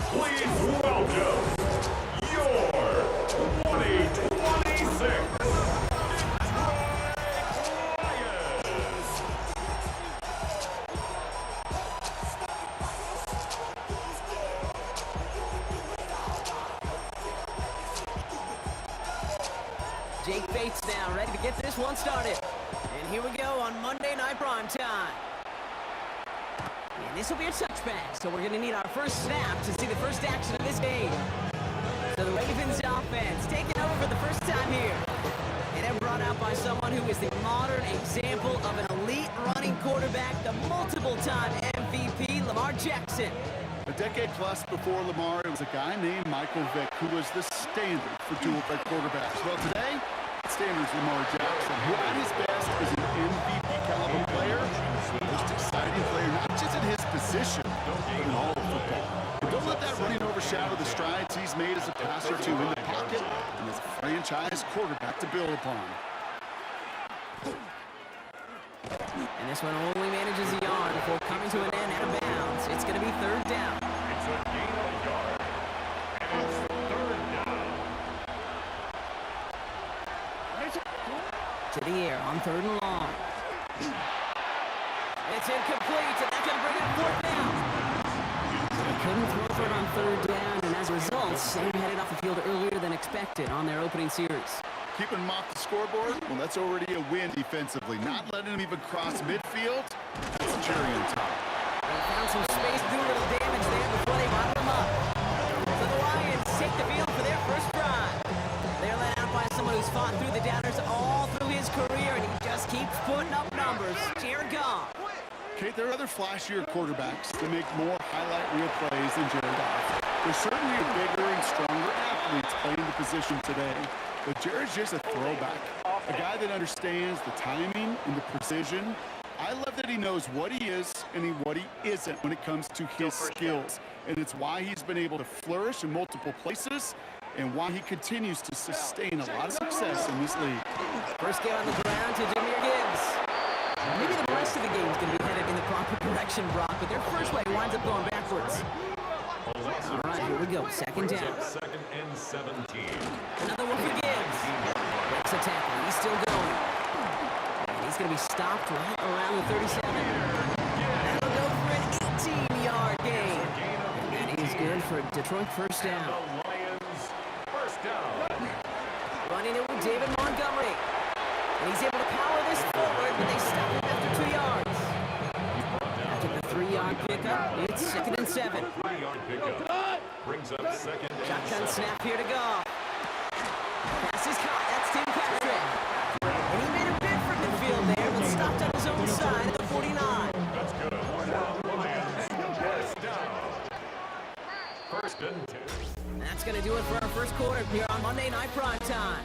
Please welcome your 2026 Lions. Jake Bates now, ready to get this one started. And here we go on Monday Night Prime Time. And this will be a touchback, so we're going to need our first snap to see the first action of this game. So the Ravens offense taking over for the first time here. And they're brought out by someone who is the modern example of an elite running quarterback, the multiple-time MVP, Lamar Jackson. A decade plus before Lamar, it was a guy named Michael Vick who was the standard for dual-threat quarterbacks. Well, today, that standard's Lamar Jackson, who at his best is an MVP-caliber player, the most exciting player, not just in his position, but in all of football. And don't let that running overshadow the strides he's made as a passer too in the pocket and as a franchise quarterback to build upon. And this one only manages a yard before coming to an end out of bounds. It's going to be third down. It's a gain of a yard. And it's third down. To the air on third and long. It's incomplete, and that's going to bring it fourth down. They couldn't throw for it on third down, and as a result, they headed off the field earlier than expected on their opening series. Keeping him off the scoreboard, well, that's already a win defensively. Not letting him even cross midfield, that's a cherry on top. They found some space to do a little damage there before they bottled him up. So the Lions take the field for their first drive. They're led out by someone who's fought through the downers all through his career, and he just keeps putting up numbers. Jared Goff. Kate, there are other flashier quarterbacks that make more highlight reel plays than Jared Goff. There's certainly bigger and stronger athletes playing the position today, but Jared's just a throwback, a guy that understands the timing and the precision. I love that he knows what he is and what he isn't when it comes to his skills, and it's why he's been able to flourish in multiple places and why he continues to sustain a lot of success in this league. First get on the ground to Jahmyr Gibbs. Maybe the rest of the game is going to be headed in the proper direction, Brock, but their first play winds up going backwards. All right, here we go. Second down. Second and 17. Another one for Gibbs. Breaks a tackle. He's still going. And he's going to be stopped right around the 37. That'll go for an 18-yard gain. And that is good for Detroit first down. The Lions first down. Running it with David Montgomery. And he's able to power this forward, but they stop him after 2 yards. After the 3-yard pickup, it's second and 7. 3-yard pickup. Brings up second and Shotgun 7. snap here to go. Pass is caught. That's Tim Patrick. And he made a bid for midfield there, but stopped on his own side at the 49. That's good. Lions first down. First and 10. That's going to do it for our first quarter here on Monday Night Prime Time.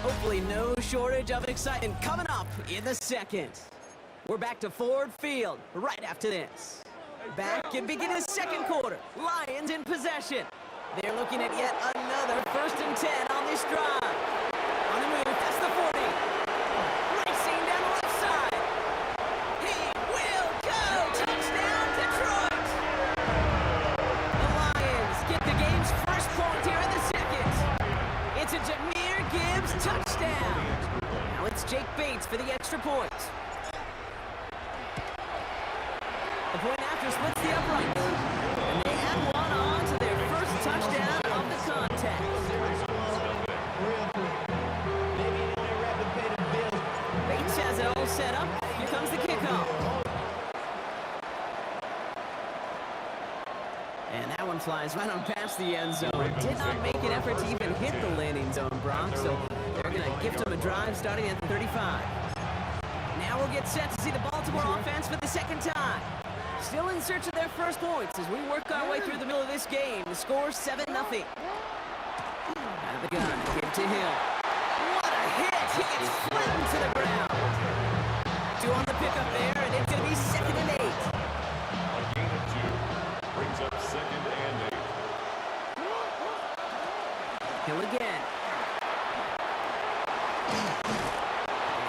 Hopefully no shortage of excitement coming up in the second. We're back to Ford Field right after this. Back and begin the second quarter. Lions in possession. They're looking at yet another first and 10 on this drive. On the move, that's the 40. Racing down the left side. Jake Bates for the extra point. The point after splits the uprights. And they add one on to their first touchdown of the contest. Bates has it all set up. Here comes the kickoff. And that one flies right on past the end zone. Did not make an effort to even hit the landing zone, Brock. So they're going to gift him a drive starting at the 35. Now we'll get set to see the Baltimore offense for the second time. Still in search of their first points as we work our way through the middle of this game. The score 7-0. Out of the gun, give to Hill. What a hit! He gets flattened to the ground. 2 on the pickup there, and it's going to be 2nd and 8. A gain of 2 brings up 2nd and 8. Hill again.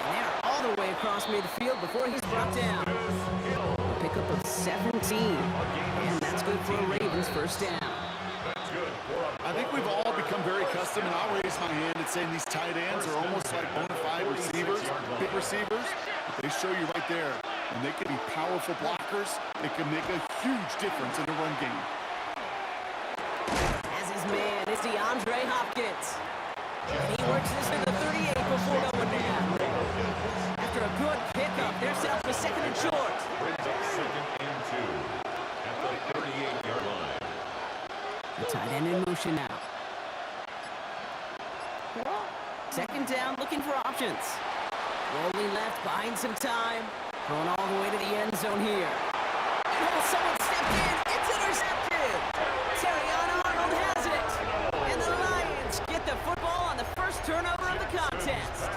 And they're all the way across midfield before he's brought down. A pickup of 17. And that's good for a Ravens first down. That's good. I think we've all become very accustomed, and I'll raise my hand and saying these tight ends are almost like bona fide receivers, big receivers. They show you right there, and they can be powerful blockers. They can make a huge difference in the run game. As his man, it's DeAndre Hopkins. And he works this to the 38 before going down. After a good pickup, they're set up for 2nd and short. Brings up 2nd and 2 at the 38-yard line. The tight end in motion now. 2nd down, looking for options. Rolling left, buying some time. Going all the way to the end zone here. And someone stepped in. It's intercepted. Terrion Arnold has it. And the Lions get the football on the first turnover of the contest.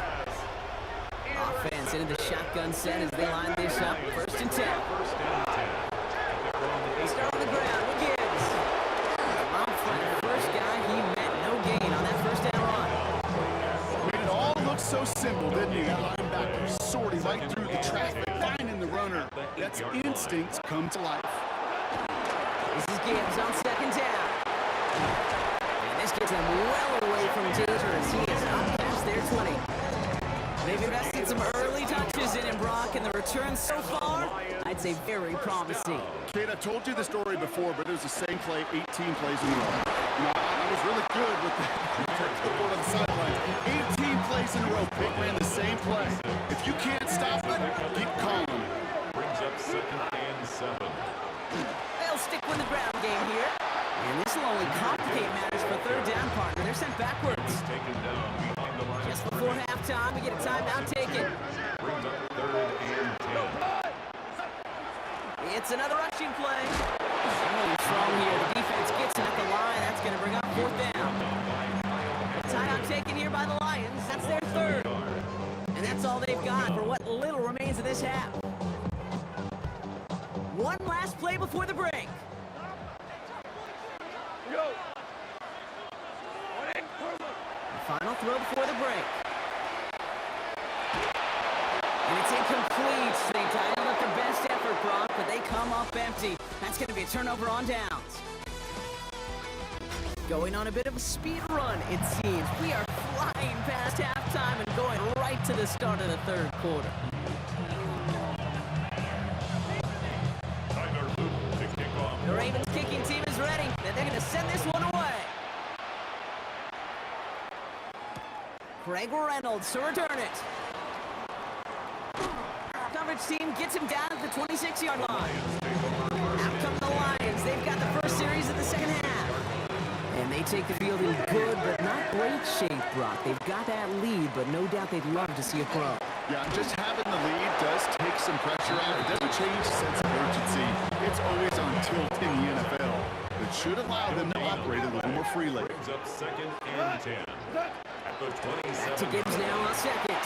Offense into the shotgun set as they line this up. 1st and 10. First and 10. They start on the ground with Gibbs. Off by the first guy, he met no gain on that first down run. I mean, it all looked so simple, didn't it? That linebacker sorting right through the traffic, finding the runner. That's instincts come to life. This is Gibbs on 2nd down. And this gets him well away from danger as he is up past their 20. They've invested some early touches in him, Brock, and the return so far, I'd say very promising. Kate, I've told you the story before, but it was the same play 18 plays in a row. You know, I was really good with the clipboard on the sideline. 18 plays in a row. Pick ran the same play. If you can't stop it, keep calling. Brings up 2nd and 7. They'll stick with the ground game here. And this will only complicate matters for 3rd down partner. They're sent backwards. Taken down behind the line. Just before halftime, we get a timeout taken. Brings up 3rd and 10. It's another rushing play. Really strong here. The defense gets him at the line. That's going to bring up 4th down. Timeout taken here by the Lions. That's their 3rd. And that's all they've got for what little remains of this half. One last play before the break. The final throw before the break. And it's incomplete. They tied up their best effort, Brock, but they come up empty. That's going to be a turnover on downs. Going on a bit of a speed run, it seems. We are flying past halftime and going right to the start of the 3rd quarter. Tyler Luton to kick off. The Ravens kicking team is ready, and they're going to send this one away. Craig Reynolds to return it. Coverage team gets him down at the 26-yard line. Out come the Lions. They've got the first series of the 2nd half. And they take the field in good but not great shape, Brock. They've got that lead, but no doubt they'd love to see it grow. Yeah, just having the lead does take some pressure out. It doesn't change the sense of urgency. It's always on tilt in the NFL. It should allow them to operate a little more freely. Brings up 2nd and 10. At the 27. Back to Gibbs now on 2nd.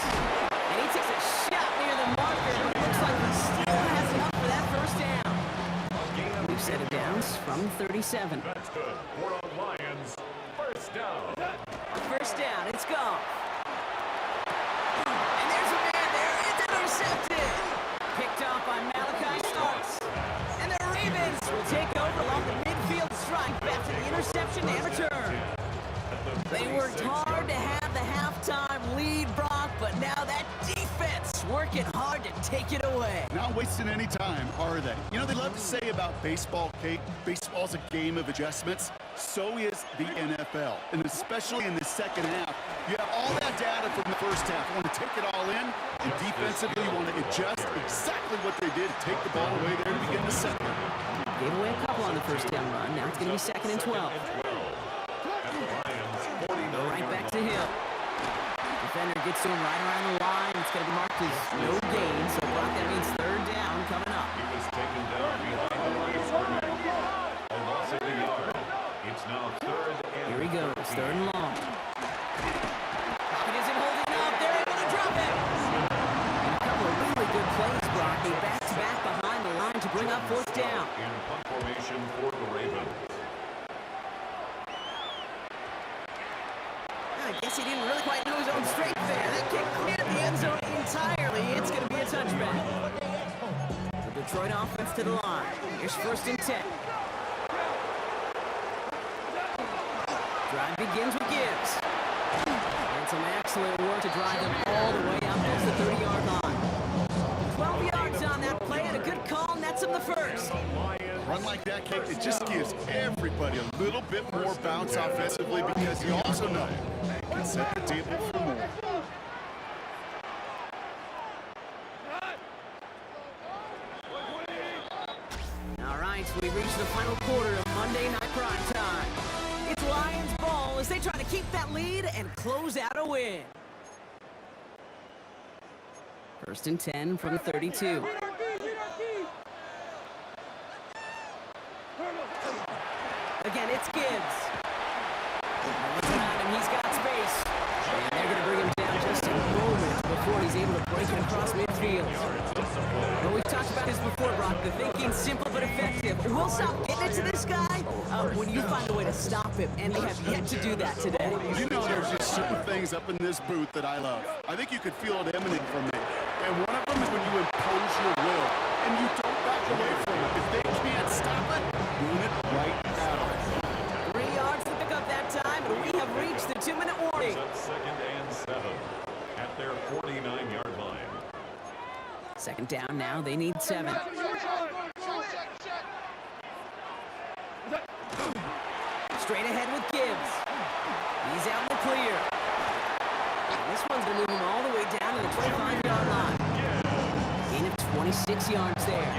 And he takes a shot near the marker, but it looks like he still has enough for that first down. We've set it down from 37. That's good. For the Lions. First down. First down, it's gone. And there's a man there. It's intercepted. Picked off by Malachi Starks. And the Ravens will take over along the midfield stripe after the interception and return. They worked hard to have the halftime lead, Brock, but now that working hard to take it away. Not wasting any time, are they? You know, they love to say about baseball, Kate, baseball's a game of adjustments. So is the NFL. And especially in the second half, you have all that data from the first half. You want to take it all in, and defensively you want to adjust exactly what they did to take the ball away there to begin the second. Gave away a couple on the first down run. Now it's going to be 2nd and 12. Go right back to Hill. Defender gets to him right around the line. It's going to be marked as no gain. So Brock, that means 3rd down coming up. He was taken down behind the line of scrimmage. A loss of a yard. It's now 3rd and Here he goes, 3rd and long. Pocket isn't holding up. They're able to drop it. And a couple of really good plays, Brock. They back behind the line to bring up 4th down. in punt formation for the Ravens. I guess he didn't really quite know his own strength there. That kick cleared the end zone entirely. It's going to be a touchback. The Detroit offense to the line. Here's 1st and 10. Drive begins with Gibbs. And some excellent work to drive them all the way up past the 30-yard line. 12 yards on that play and a good call nets him the first. Run like that, Kate, it just gives everybody a little bit more bounce offensively because you also know you can set the table for more. All right, we reached the final quarter of Monday Night Prime Time. It's Lions ball as they try to keep that lead and close out a win. 1st and 10 from the 32. Again, it's Gibbs. Looks around him, he's got space. And they're going to bring him down just a moment before he's able to break it across midfield. Well, we've talked about this before, Brock. The thinking's simple but effective. We'll stop getting it to this guy when you find a way to stop him, and they have yet to do that today. You know, there's just certain things up in this booth that I love. I think you could feel it emanating from me. And one of them is when you impose your will, and you don't back away from it. If they can't stop it, boom it right at them. 3 yards to pick up that time, and we have reached the 2-minute warning. It's 2nd and 7 at their 49-yard line. 2nd down now, they need 7. Straight ahead with Gibbs. He's out in the clear. And this one's going to move him all the way down to the 25-yard line. Gain of 26 yards there.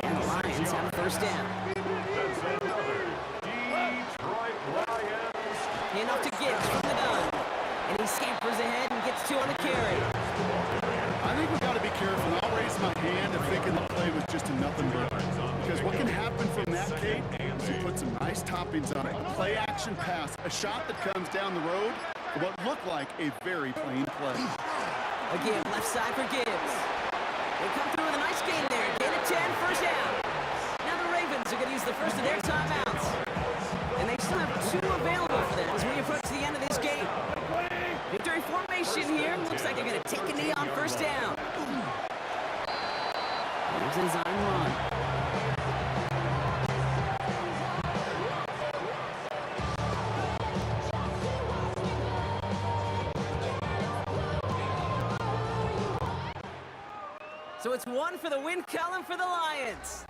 And the Lions have a 1st down. That's another Detroit Lions. Hand off to Gibbs from the gun. And he scampers ahead and gets 2 on the carry. I think we've got to be careful. I'll raise my hand if thinking the play was just a nothing burger. Because what can happen from that, Kate, is you put some nice toppings on it. A play-action pass, a shot that comes down the road for what looked like a very plain play. Again, left side for Gibbs. They come through with a nice gain there. Gain of 10, 1st down. Now the Ravens are going to use the first of their timeouts. And they still have 2 available for them as we approach the end of this game. Victory formation here. Looks like they're going to take a knee on 1st down. Here's a design run. So it's 1 for the win column for the Lions.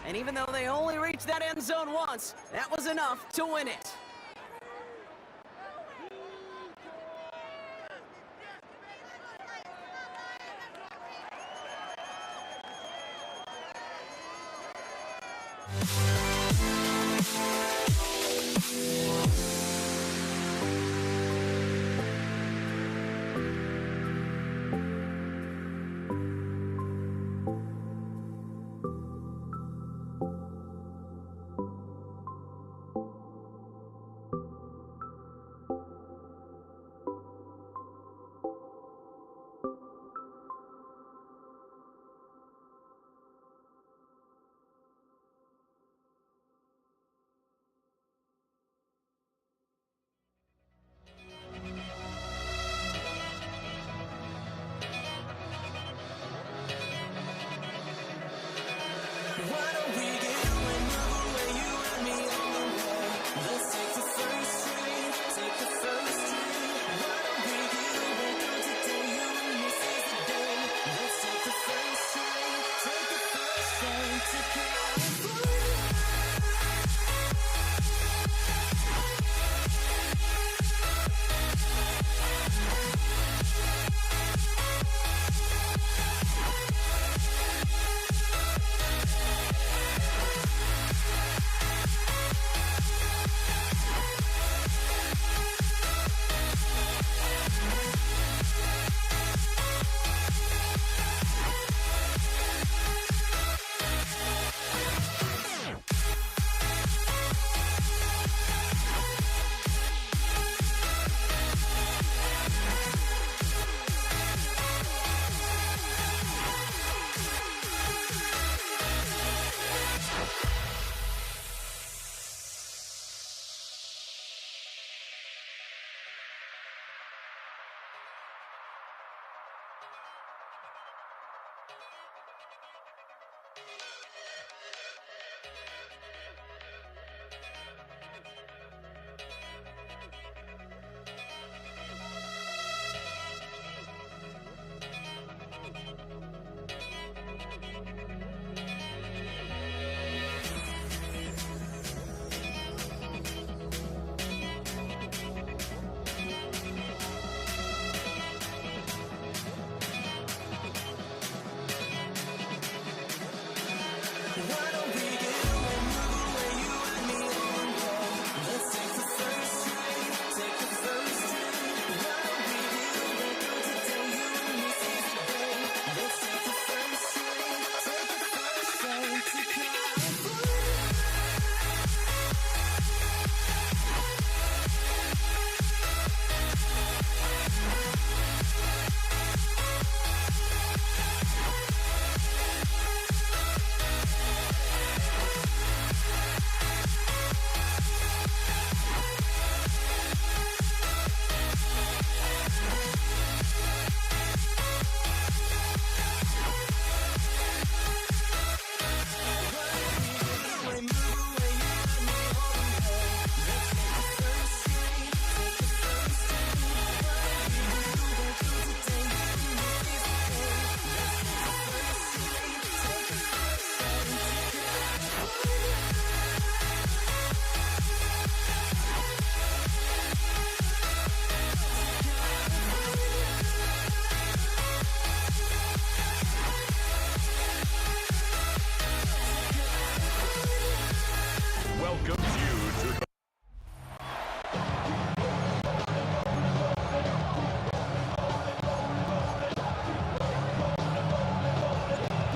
And even though they only reached that end zone once, that was enough to win it.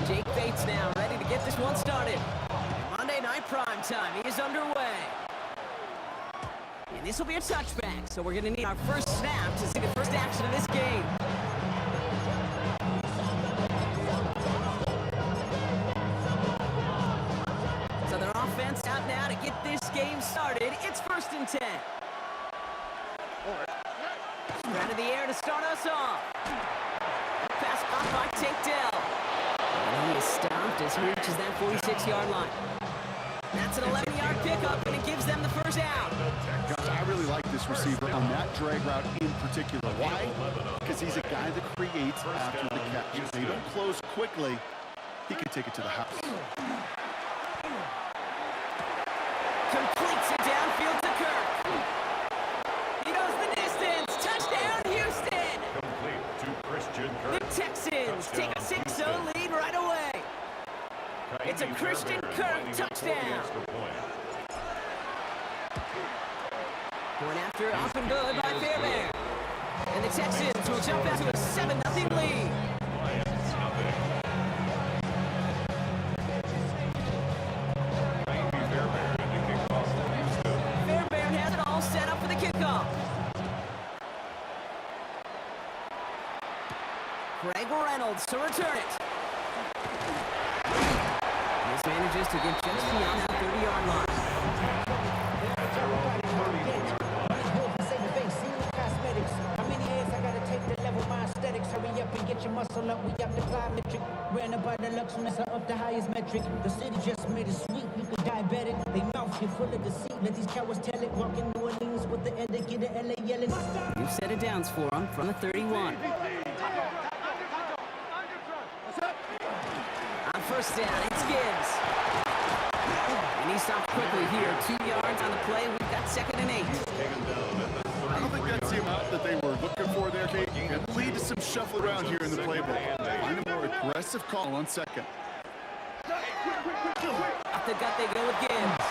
Jake Bates now ready to get this one started. Monday Night Prime Time is underway. And this will be a touchback, so we're going to need our first snap to see the first action of this game. So their offense out now to get this game started. It's 1st and 10. Right in the air to start us off. Pass caught by Tank Dell. And he is stopped as he reaches that 46-yard line. That's an 11-yard pickup, and it gives them the first out. Guys, I really like this receiver on that drag route in particular. Why? Because he's a guy that creates after the catch. If they don't close quickly, he can take it to the house. Completes it downfield to Kirk. He goes the distance. Touchdown, Houston. Complete to Christian Kirk. The Texans take a 6-0 lead right away. It's a Christian Kirk touchdown. Going after off and good by Fairbairn. And the Texans will jump out to a 7-0 lead. Fairbairn has it all set up for the kickoff. Greg Reynolds to return it. This manages to get just beyond that 30-yard line. Hurry up and get your muscle up, we up the plyometric. Ran up by the luxuriness up the highest metric. The city just made it sweet, people diabetic. They mouth get full of deceit, let these cowards tell it. Walking New Orleans with the end, they get the LA yelling. You've set it downs for him from the 31. On first down, it's Gibbs. And he stopped quickly here. 2 yards on the play. We've got 2nd and 8. I don't think that's the amount that they were looking for there, Kate. It lead to some shuffle around here in the playbook. Find a more aggressive call on 2nd. Off the gut they go with Gibbs.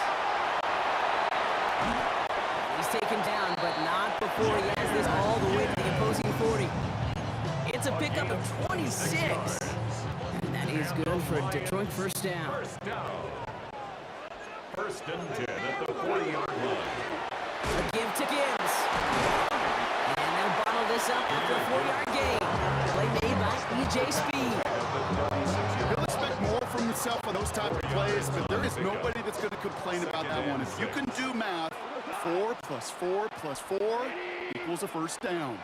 He's taken down, but not before he has this all the way to the opposing 40. It's a pickup of 26. And that is good for a Detroit first down. 1st and 10 at the 40-yard line. A give to Gibbs. And they'll bottle this up after a 4-yard gain. Play made by E.J. Speed. He'll expect more from himself on those type of plays, but there is nobody that's going to complain about that one. If you can do math, 4 plus 4 plus 4 equals a first down.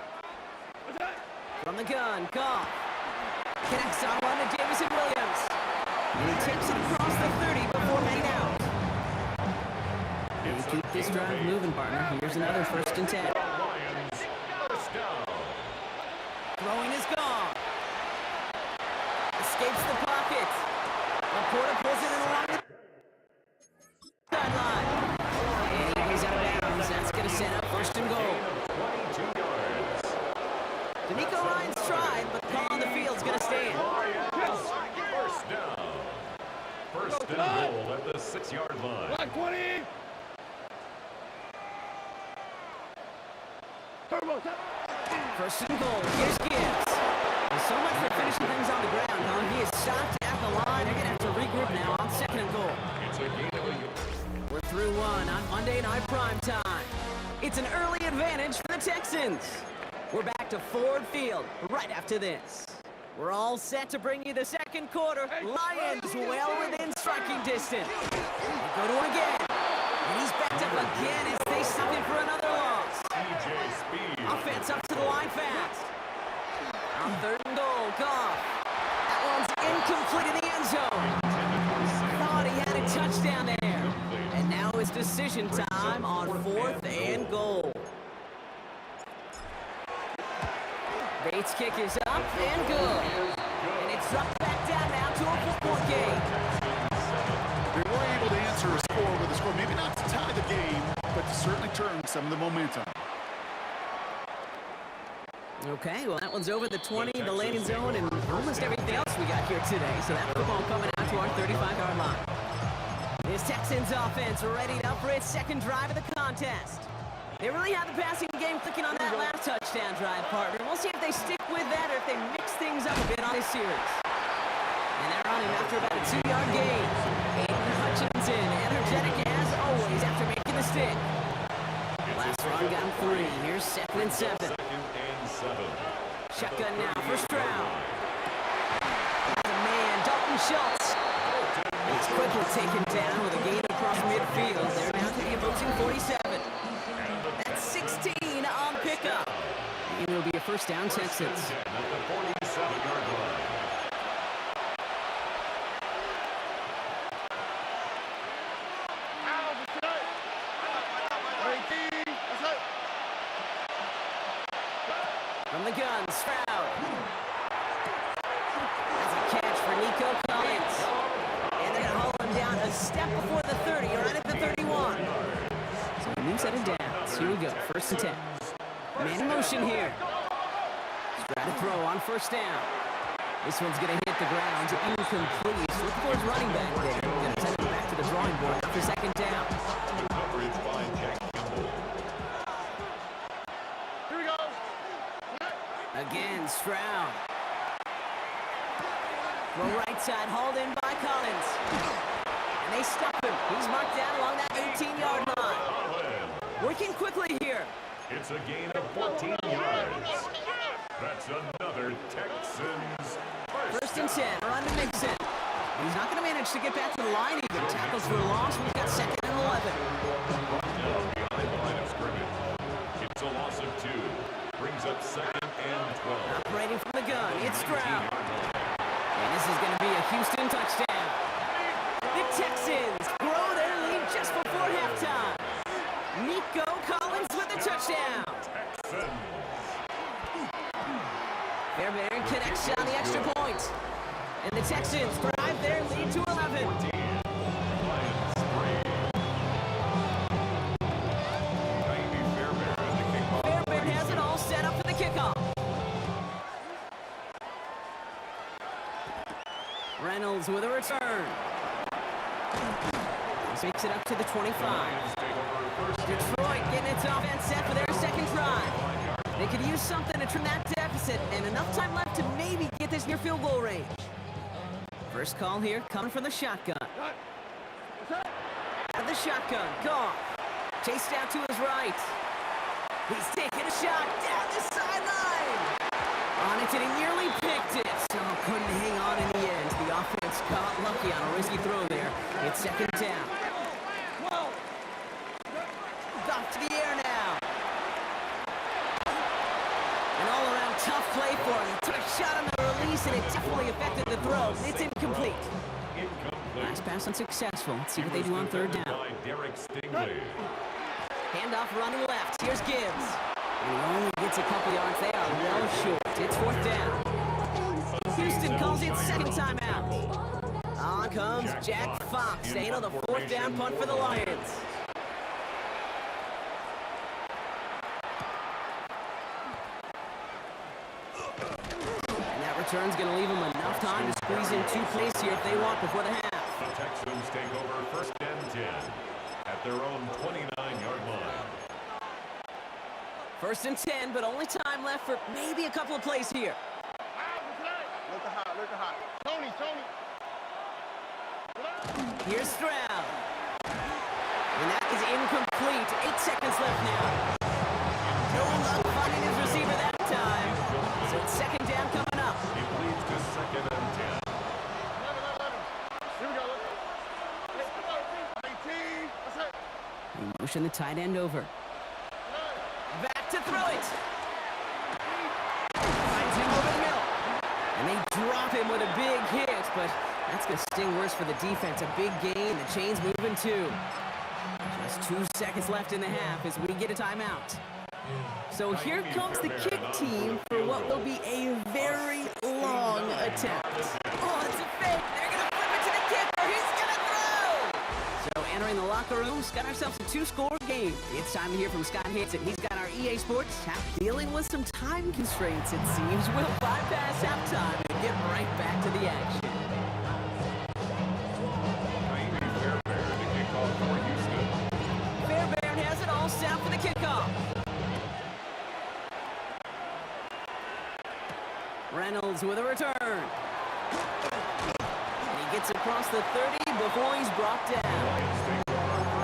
From the gun, Goff. Connects on one to Jamison Williams. And he takes it across the 30 before heading out. And keep this drive moving, partner. Here's another 1st and 10. Lions, first down. Throwing is gone. Escapes the pocket. Laporta pulls it in along the sideline. And he goes out of bounds. That's going to set up 1st and goal. 22 yards. D'Amico Ryan's tried, but the call on the field's going to stand. Lions, first down. First and goal at the 6-yard line. 20. First and goal. Here's Gibbs. There's so much for finishing things on the ground, huh? He is stopped at the line. They're going to have to regroup now on 2nd and goal. It's a gain of a yard. We're through one on Monday Night Prime Time. It's an early advantage for the Texans. We're back to Ford Field right after this. We're all set to bring you the 2nd quarter. Lions well within striking distance. They go to him again. And he's backed up again as they stop him for another loss. TJ Speed. Offense up to the line fast. On 3rd and goal, Goff. That one's incomplete in the end zone. Thought he had a touchdown there. And now it's decision time on 4th and goal. Bates' kick is up and good. And it's dropped back down now to a 4-point game. They were able to answer a score with a score, maybe not to tie the game, but to certainly turn some of the momentum. Okay, well, that one's over the 20, the landing zone, and almost everything else we got here today. So that football coming out to our 35-yard line. This Texans offense ready up for its 2nd drive of the contest. They really have the passing game clicking on that last touchdown drive, partner. We'll see if they stick with that or if they mix things up a bit on this series. And they're on him after about a 2-yard gain. Aiden Hutchinson, energetic as always after making the stick. Last run got him 3. Here's 2nd and 7. 2nd and 7. Shotgun now, 1st round. That's a man, Dalton Schultz. He's quickly taken down with a gain across midfield. They're down to the opposing 47. That's 16 on pickup. It will be a 1st down, Texans. At the 47-yard line. From the gun, Stroud. That's a catch for Nico Collins. And they're going to haul him down a step before the 30, right at the 31. So a new set of downs. Here we go, 1st and 10. Man in motion here. Try to throw on 1st down. This one's going to hit the ground. Incomplete. Look for his running back there. Going to send him back to the drawing board after 2nd down. Coverage by Jack Campbell. Again, Stroud. Throw right side, hauled in by Collins. And they stop him. He's marked down along that 18-yard line. Working quickly here. It's a gain of 14 yards. That's another Texans 1st and 10, run to Mixon. He's not going to manage to get back to the line either. Tackles for a loss. We've got 2nd and 11. Now behind the line of scrimmage. It's a loss of 2. Brings up 2nd and 12. Operating from the gun, it's Stroud. And this is going to be a Houston touchdown. The Texans grow their lead just before halftime. Nico Collins with the touchdown. Texans. Fairbairn connects on the extra point. And the Texans drive their lead to 11. Lions 3. Maybe Fairbairn at the kickoff. Fairbairn has it all set up for the kickoff. Reynolds with a return. Takes it up to the 25. Detroit getting its offense set for their 2nd drive. They could use something to trim that deficit, and enough time left to maybe get this near field goal range. First call here coming from the shotgun. Out of the shotgun, Goff. Chased out to his right. He's taking a shot down the sideline. On it, and he nearly picked it. So couldn't hang on in the end. The offense got lucky on a risky throw there. It's 2nd down. Goff to the air now. An all-around tough play for him. He took a shot on the release, and it definitely affected the throw. It's incomplete. Last pass unsuccessful. Let's see what they do on third down. Derek Stingley. Handoff running left. Here's Gibbs. And he only gets a couple yards. They are well short. It's fourth down. Houston calls it second timeout. On comes Jack Fox to handle the fourth down punt for the Lions. And that return's going to leave them enough time to squeeze in 2 plays here if they want before the half. The Texans take over first and 10 at their own 29-yard line. First and 10, but only time left for maybe a couple of plays here. Look hot. Tony. Here's Stroud. And that is incomplete. 8 seconds left now. No luck finding his receiver that time. So it's second down coming up. It leads to second and 10. Here we go. 19. That's it. We motion the tight end over. Back to throw it. Finds him over the middle. And they drop him with a big hit, but that's going to sting worse for the defense. A big gain. The chain's moving too. Just 2 seconds left in the half as we get a timeout. So here comes the kick team for what will be a very long attempt. Oh, it's a fake. They're going to flip it to the kicker. He's going to throw. So entering the locker room, we've got ourselves a 2-score game. It's time to hear from Scott Hansen. He's got our EA Sports app dealing with some time constraints, it seems. We'll bypass halftime and get right back to the action. Fairbairn to kick off for Houston. Fairbairn has it all set for the kickoff. Reynolds with a return. And he gets across the 30 before he's brought down.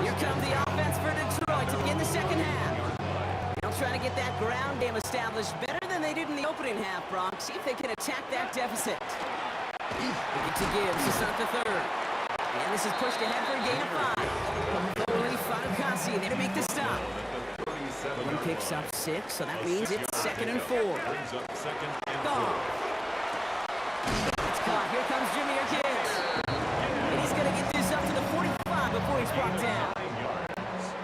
Here comes the offense for Detroit to begin the second half. They'll try to get that ground game established better than they did in the opening half, Brock. See if they can attack that deficit. They get to Gibbs to start the third. And this is pushed ahead for a gain of 5. Foley, Fatukasi there to make the stop. He picks up 6, so that means it's second and 4. Brings up second and Ball. It's caught. Here comes Jahmyr Gibbs. And he's going to get this up to the 45 before he's brought down.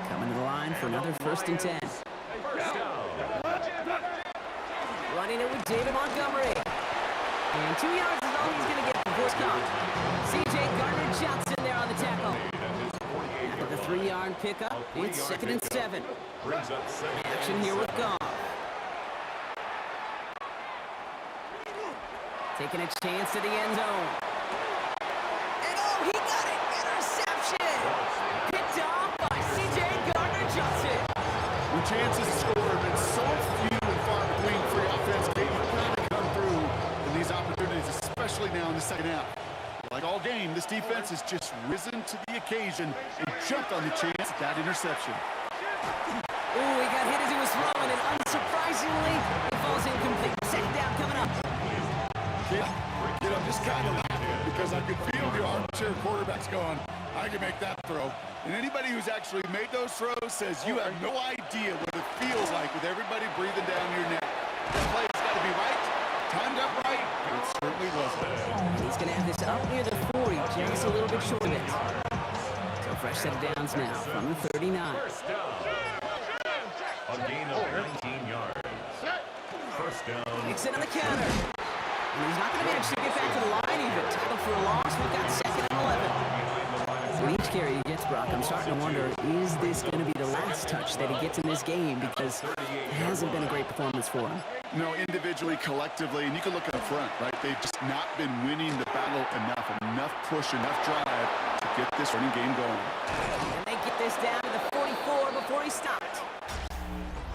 Coming to the line for another first and 10. Running it with David Montgomery. And 2 yards is all he's going to get before it's caught. C.J. Gardner-Johnson there on the tackle. After the 3-yard pickup, it's second and 7. brings up second. Action here with Goff. Taking a chance to the end zone. And oh, he got it! Interception! Picked off by C.J. Gardner-Johnson. The chances to score have been so few and far between for the offense. They've got to come through in these opportunities, especially now in the second half. Like all game, this defense has just risen to the occasion and jumped on the chance at that interception. Ooh, he got hit as he was throwing, and unsurprisingly, it falls incomplete. Second down coming up. I'm just kind of laughing because I could feel the armchair quarterbacks going, I can make that throw. And anybody who's actually made those throws says you have no idea what it feels like with everybody breathing down your neck. That play's got to be right, timed up right, and it certainly wasn't. He's going to have this up near the 40, just a little bit short of it. So fresh set of downs now from the 39. First down. A gain of 19 yards. First down. Nixon on the counter. And he's not going to manage to get back to the line even. Tackle for a loss. We've got second and 11. With each carry he gets, Brock, I'm starting to wonder, is this going to be the last touch that he gets in this game? Because it hasn't been a great performance for him. No, individually, collectively, and you can look up front, right? They've just not been winning the battle enough push, enough drive to get this running game going. And they get this down to the 44 before he stopped.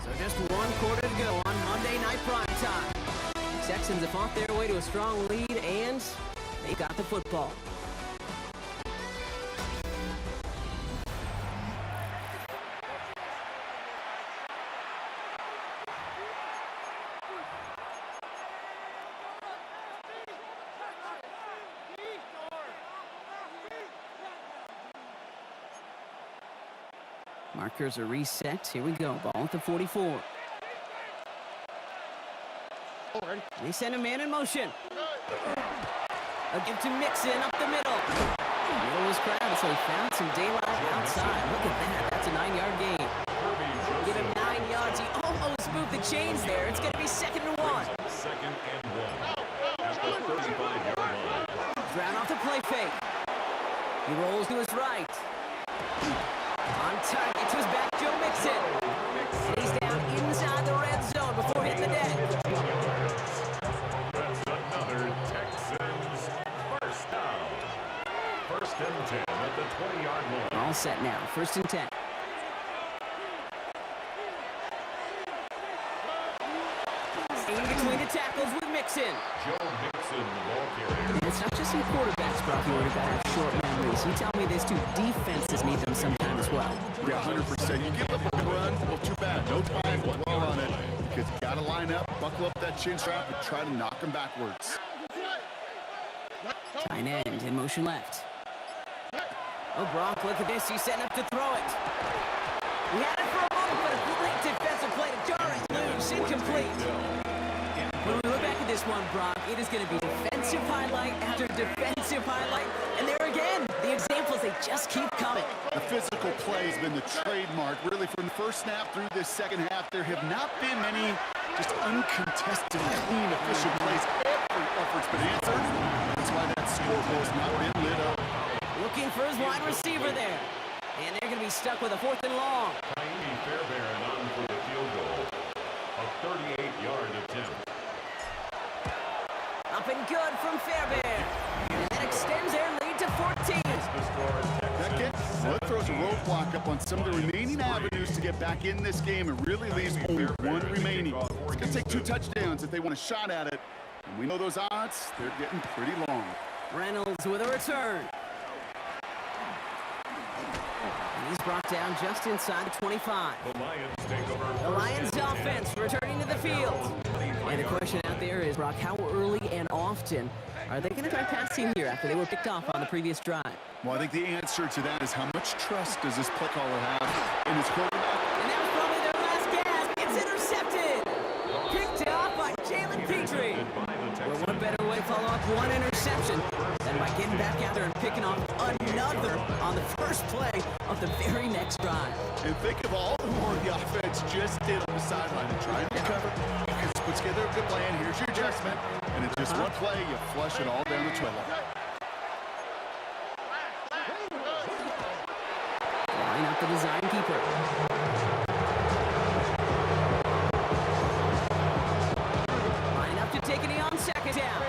So just 1 quarter to go on Monday Night Prime Time. The Texans have fought their way to a strong lead, and they got the football. Markers are reset. Here we go. Ball at the 44. Already. They send a man in motion. A give to Mixon up the middle. Middle was crowded, so he found some daylight outside. Look at that. That's a 9-yard gain. Give him 9 yards. He almost moved the chains there. It's going to be 2nd and 1. Second and 1 at the 35-yard line. Brown off the play fake. He rolls to his right. On target to his back, Joe Mixon. He's down inside the red zone before hitting the deck. That's another Texans first down. 1st and 10 at the 20-yard line. All set now. 1st and 10. In between the tackles with Mixon. Joe Mixon, the ball carrier. And it's not just some quarterbacks, Brock, who are have short memories. You tell me this too. Defenses need them sometimes as well. Yeah, 100%. You give up a run, well, too bad. No time to dwell on it because you got to line up, buckle up that chin strap, and try to knock them backwards. Tight end in motion left. Oh, Brock, look at this. He's setting up to throw it. He had it for a moment, but a great defensive play to jar it loose. Incomplete. When we look back at this one, Brock, it is going to be defensive highlight after defensive highlight. And there again, the examples, they just keep coming. The physical play has been the trademark. Really, from the first snap through this second half, there have not been many just uncontested, clean, efficient plays. Every effort's been answered. That's why that scoreboard's not been lit up. Looking for his wide receiver there. And they're going to be stuck with a 4th and long. Naimi Fairbairn on for the field goal. A 38-yard attempt. Up and good from Fairbairn. And that extends their lead to 14. The score is Texans. Well, it throws a roadblock up on some of the remaining avenues to get back in this game. It really leaves only one remaining. It's going to take 2 touchdowns if they want a shot at it. And we know those odds, they're getting pretty long. Reynolds with a return. And he's brought down just inside the 25. The Lions take over. The Lions offense returning to the field. And the question out there is, Brock, how early and often are they going to try passing here after they were picked off on the previous drive? Well, I think the answer to that is how much trust does this play caller have in his quarterback? And that was probably their last gasp. It's intercepted. Picked off by Jalen Petrie. Well, what better way to follow up one interception than by getting back out there and picking off another on the first play of the very next drive. And think of all the more the offense just did on the sideline and trying to recover. You can put together a good plan. Here's your adjustment. And in just one play, you flush it all down the toilet. Line up the design keeper. Line up to take it on 2nd down.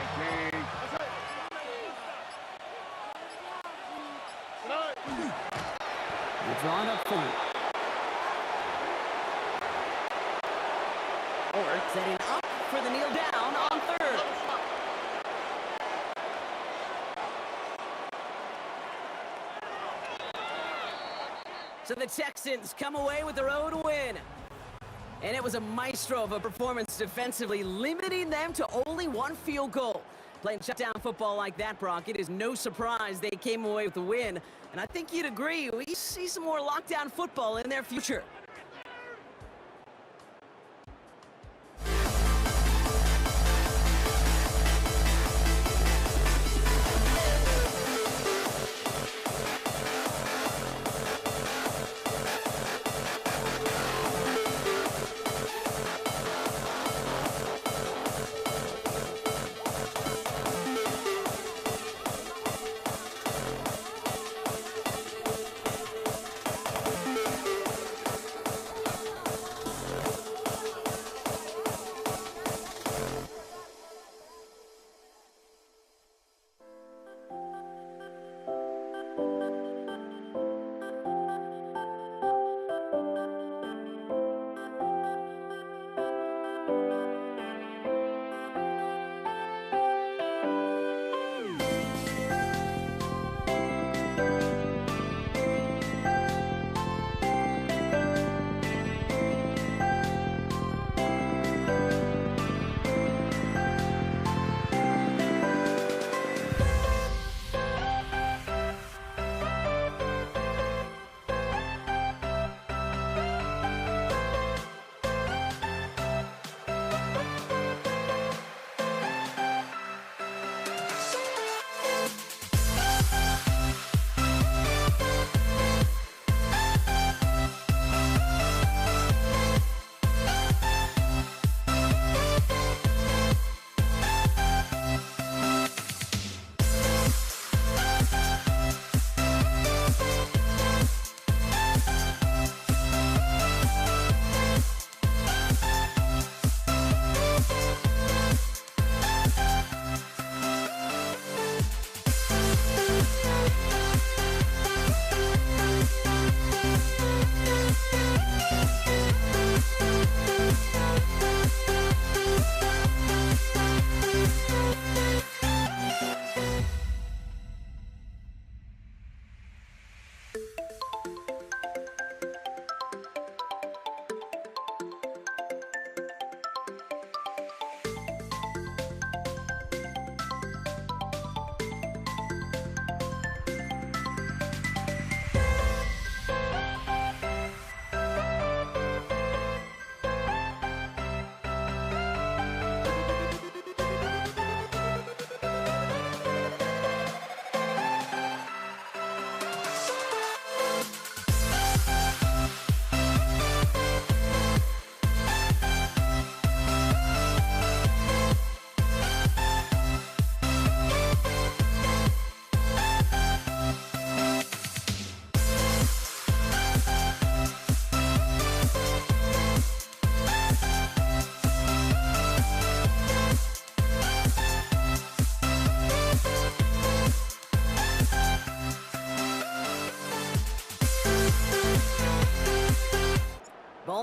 We're drawn up point. Setting up for the kneel down on 3rd. So the Texans come away with their own win. And it was a maestro of a performance defensively, limiting them to only 1 field goal. Playing shutdown football like that, Brock, it is no surprise they came away with the win. And I think you'd agree, we see some more lockdown football in their future.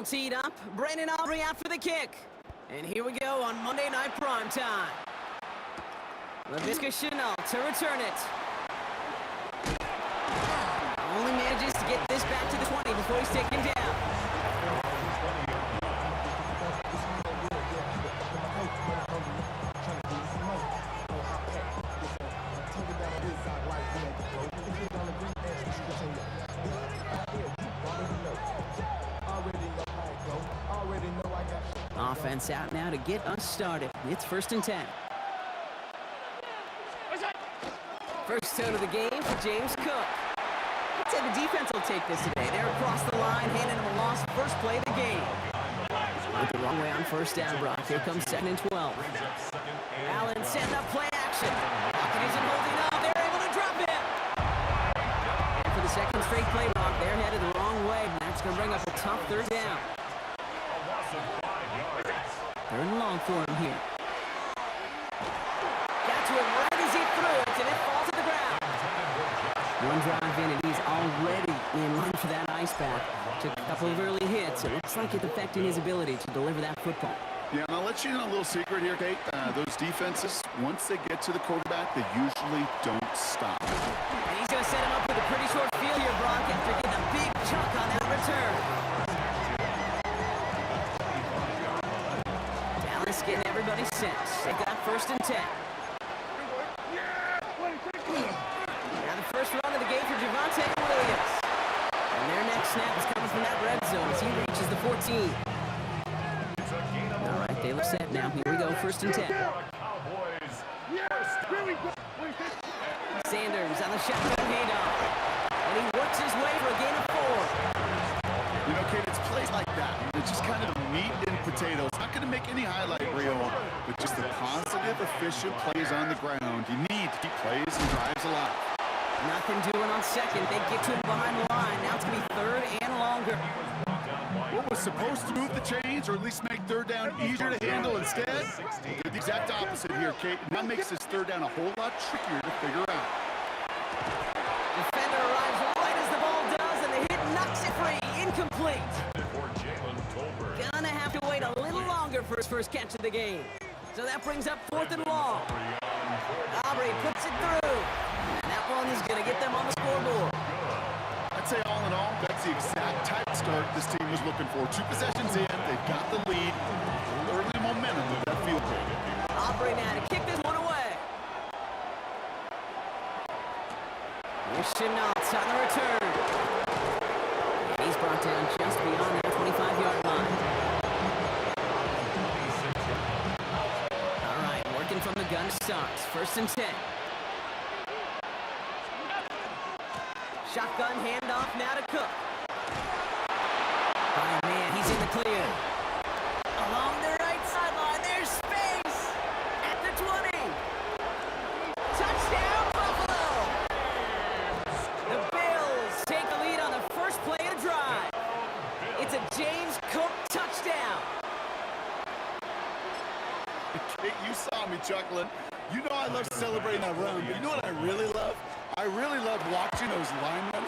teed up. Brandon Aubrey out for the kick. And here we go on Monday Night Primetime. Laviska Shenault to return it. Only manages to get this back to the 20 before he's taken down. Offense out now to get us started. It's 1st and 10. First turn of the game for James Cook. I'd say the defense will take this today. They're across the line, handing him a loss first play of the game. Went the wrong way on 1st down, Brock. Here comes 2nd and 12. Allen setting up play action. Pocket isn't holding up. They're able to drop it. And for the 2nd straight play, Brock, they're headed the wrong way. And that's going to bring up a tough 3rd down. 3rd and long for him here. Got to him right as he threw it, and it falls to the ground. One drive in, and he's already in line for that ice bath. Took a couple of early hits. It looks like it's affecting his ability to deliver that football. Yeah, and I'll let you in a little secret here, Kate. Those defenses, once they get to the quarterback, they usually don't stop. And he's going to set him up with a pretty short field here, Brock, after getting a big chunk on that return. Dallas getting everybody set. They got 1st and 10. Now the first run of the game for Javonte Williams. And their next snap is coming from that red zone as he reaches the 14. All right, they look set now. Here we go, 1st and 10. Sanders on the shotgun handoff. And he works his way for a gain of 4. You know, Kate, it's plays like that. It's just kind of meat and potatoes. Not going to make any highlight reel, but just the positive, efficient plays on the ground. You need to keep plays and drives alive. Nothing doing on 2nd. They get to him behind the line. Now it's going to be 3rd and longer. What was supposed to move the chains, or at least make 3rd down easier to handle, instead did the exact opposite here, Kate. And that makes this 3rd down a whole lot trickier to figure out. Defender arrives right as the ball does, and the hit knocks it free. Incomplete. Gonna have to wait a little longer for his first catch of the game. So that brings up 4th and long. Aubrey puts it through. And that one is going to get them on the scoreboard. I'd say all in all, that's the exact type of start this team was looking for. 2 possessions in, they've got the lead. Early momentum with that field goal. Aubrey now to kick this one away. Here's Shenault on the return. And he's brought down just beyond that 25-yard line. All right, working from the gun starts. 1st and 10. Shotgun handoff now to Cook. Oh, man, he's in the clear. Along the right sideline, there's space at the 20. Touchdown, Buffalo! The Bills take the lead on the first play of the drive. It's a James Cook touchdown. Kate, you saw me chuckling. You know I love celebrating that run, but you know what I really love? I really love watching those linemen,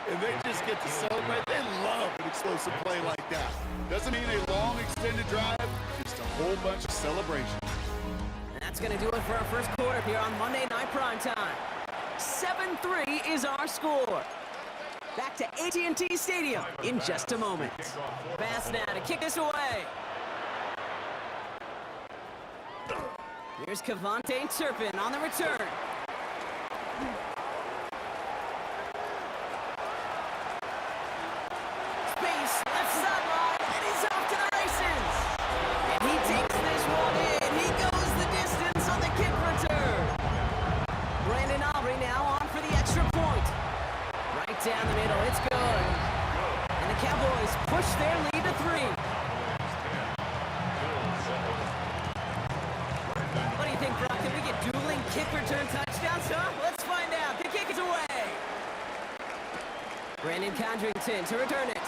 and they just get to celebrate. They love an explosive play like that. Doesn't mean a long, extended drive, just a whole bunch of celebration. And that's going to do it for our first quarter here on Monday Night Primetime. 7-3 is our score. Back to AT&T Stadium in just a moment. Pass now to kick us away. Here's Kevontae Turpin on the return. Space, left sideline, and he's off to the races. And he takes this one in. He goes the distance on the kick return. Brandon Aubrey now on for the extra point. Right down the middle, it's good. And the Cowboys push their lead to 3. What do you think, Brock? Can we get dueling kick return touchdowns, huh? Let's find out. The kick is away. Brandon Condrington to return it.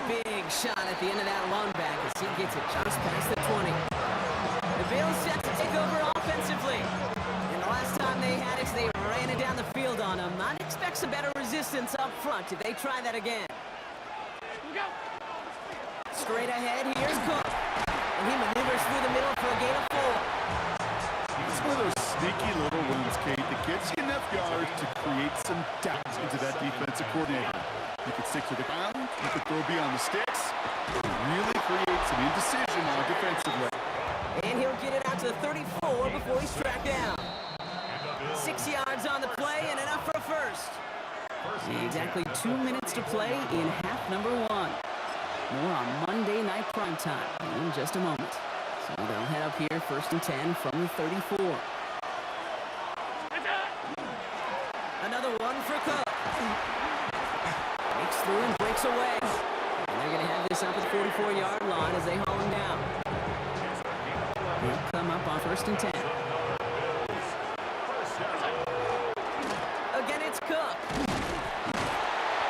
Big shot at the end of that run back as he gets it just past the 20. The Bills set to take over offensively. And the last time they had it, they ran it down the field on them. I'd expect some better resistance up front if they try that again. ahead. Here's Cook. And he maneuvers through the middle for a gain of 4. It's one of those sneaky little runs, Kate, that gets you enough yards to create some doubt into that defensive coordinator. You could stick to the ground, you could throw beyond the sticks, but really create some indecision on defensively. And he'll get it out to the 34 before he's tracked down. 6 yards on the play and enough for a first. Exactly 2 minutes to play in half number 1. More on Monday Night Primetime in just a moment. So they'll head up here first and 10 from the 34. Another one for Cook. Breaks through and breaks away. And they're going to have this up at the 44-yard line as they haul him down. They'll come up on first and 10. Again, it's Cook.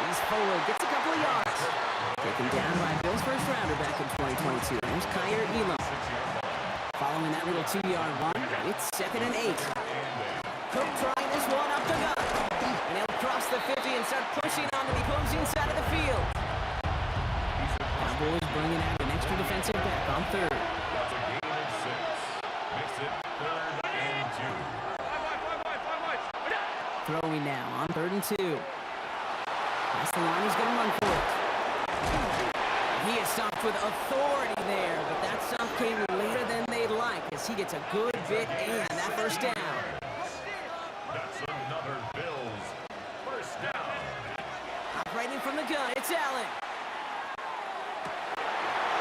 He's forward, gets a couple of yards. Taken down by Bill's first rounder back in 2022. There's Kyer Elam. Following that little 2-yard run, it's 2nd and 8. Cook trying this one up the gut. And he'll cross the 50 and start pushing onto the opposing side of the field. Cowboys bringing out an extra defensive back on third. That's a gain of 6. Makes it 3rd and 2. Throwing now on 3rd and 2. That's the line, he's going to run for it. He is stopped with authority there, but that stop came later than they'd like as he gets a good bit and that first down. That's another Bills first down. Operating from the gun, it's Allen.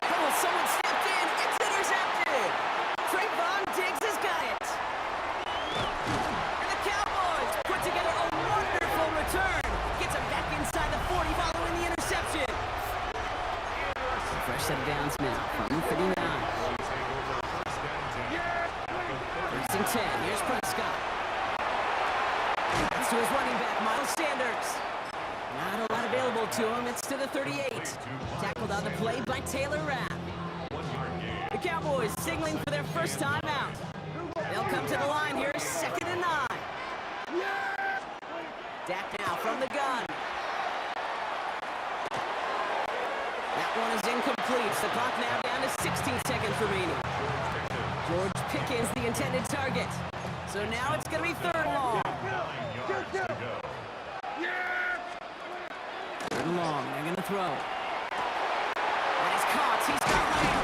Oh, someone stepped in. It's intercepted. Trayvon Diggs has got it. And the Cowboys put together a wonderful return. Gets him back inside the 40 following the interception. Fresh set of downs now from 39. First and 10. Here's Prescott. It's to his running back, Miles Sanders. Not a lot available to him. It's to the 38. Tackled on the play by Taylor Rapp. The Cowboys signaling for their first time out. They'll come to the line here, 2nd and 9. Dak now from the gun. That one is incomplete. The clock now down to 16 seconds remaining. George Pickens, the intended target. So now it's going to be 3rd and long. 3rd and long. They're going to throw. And he's caught. He's got lane.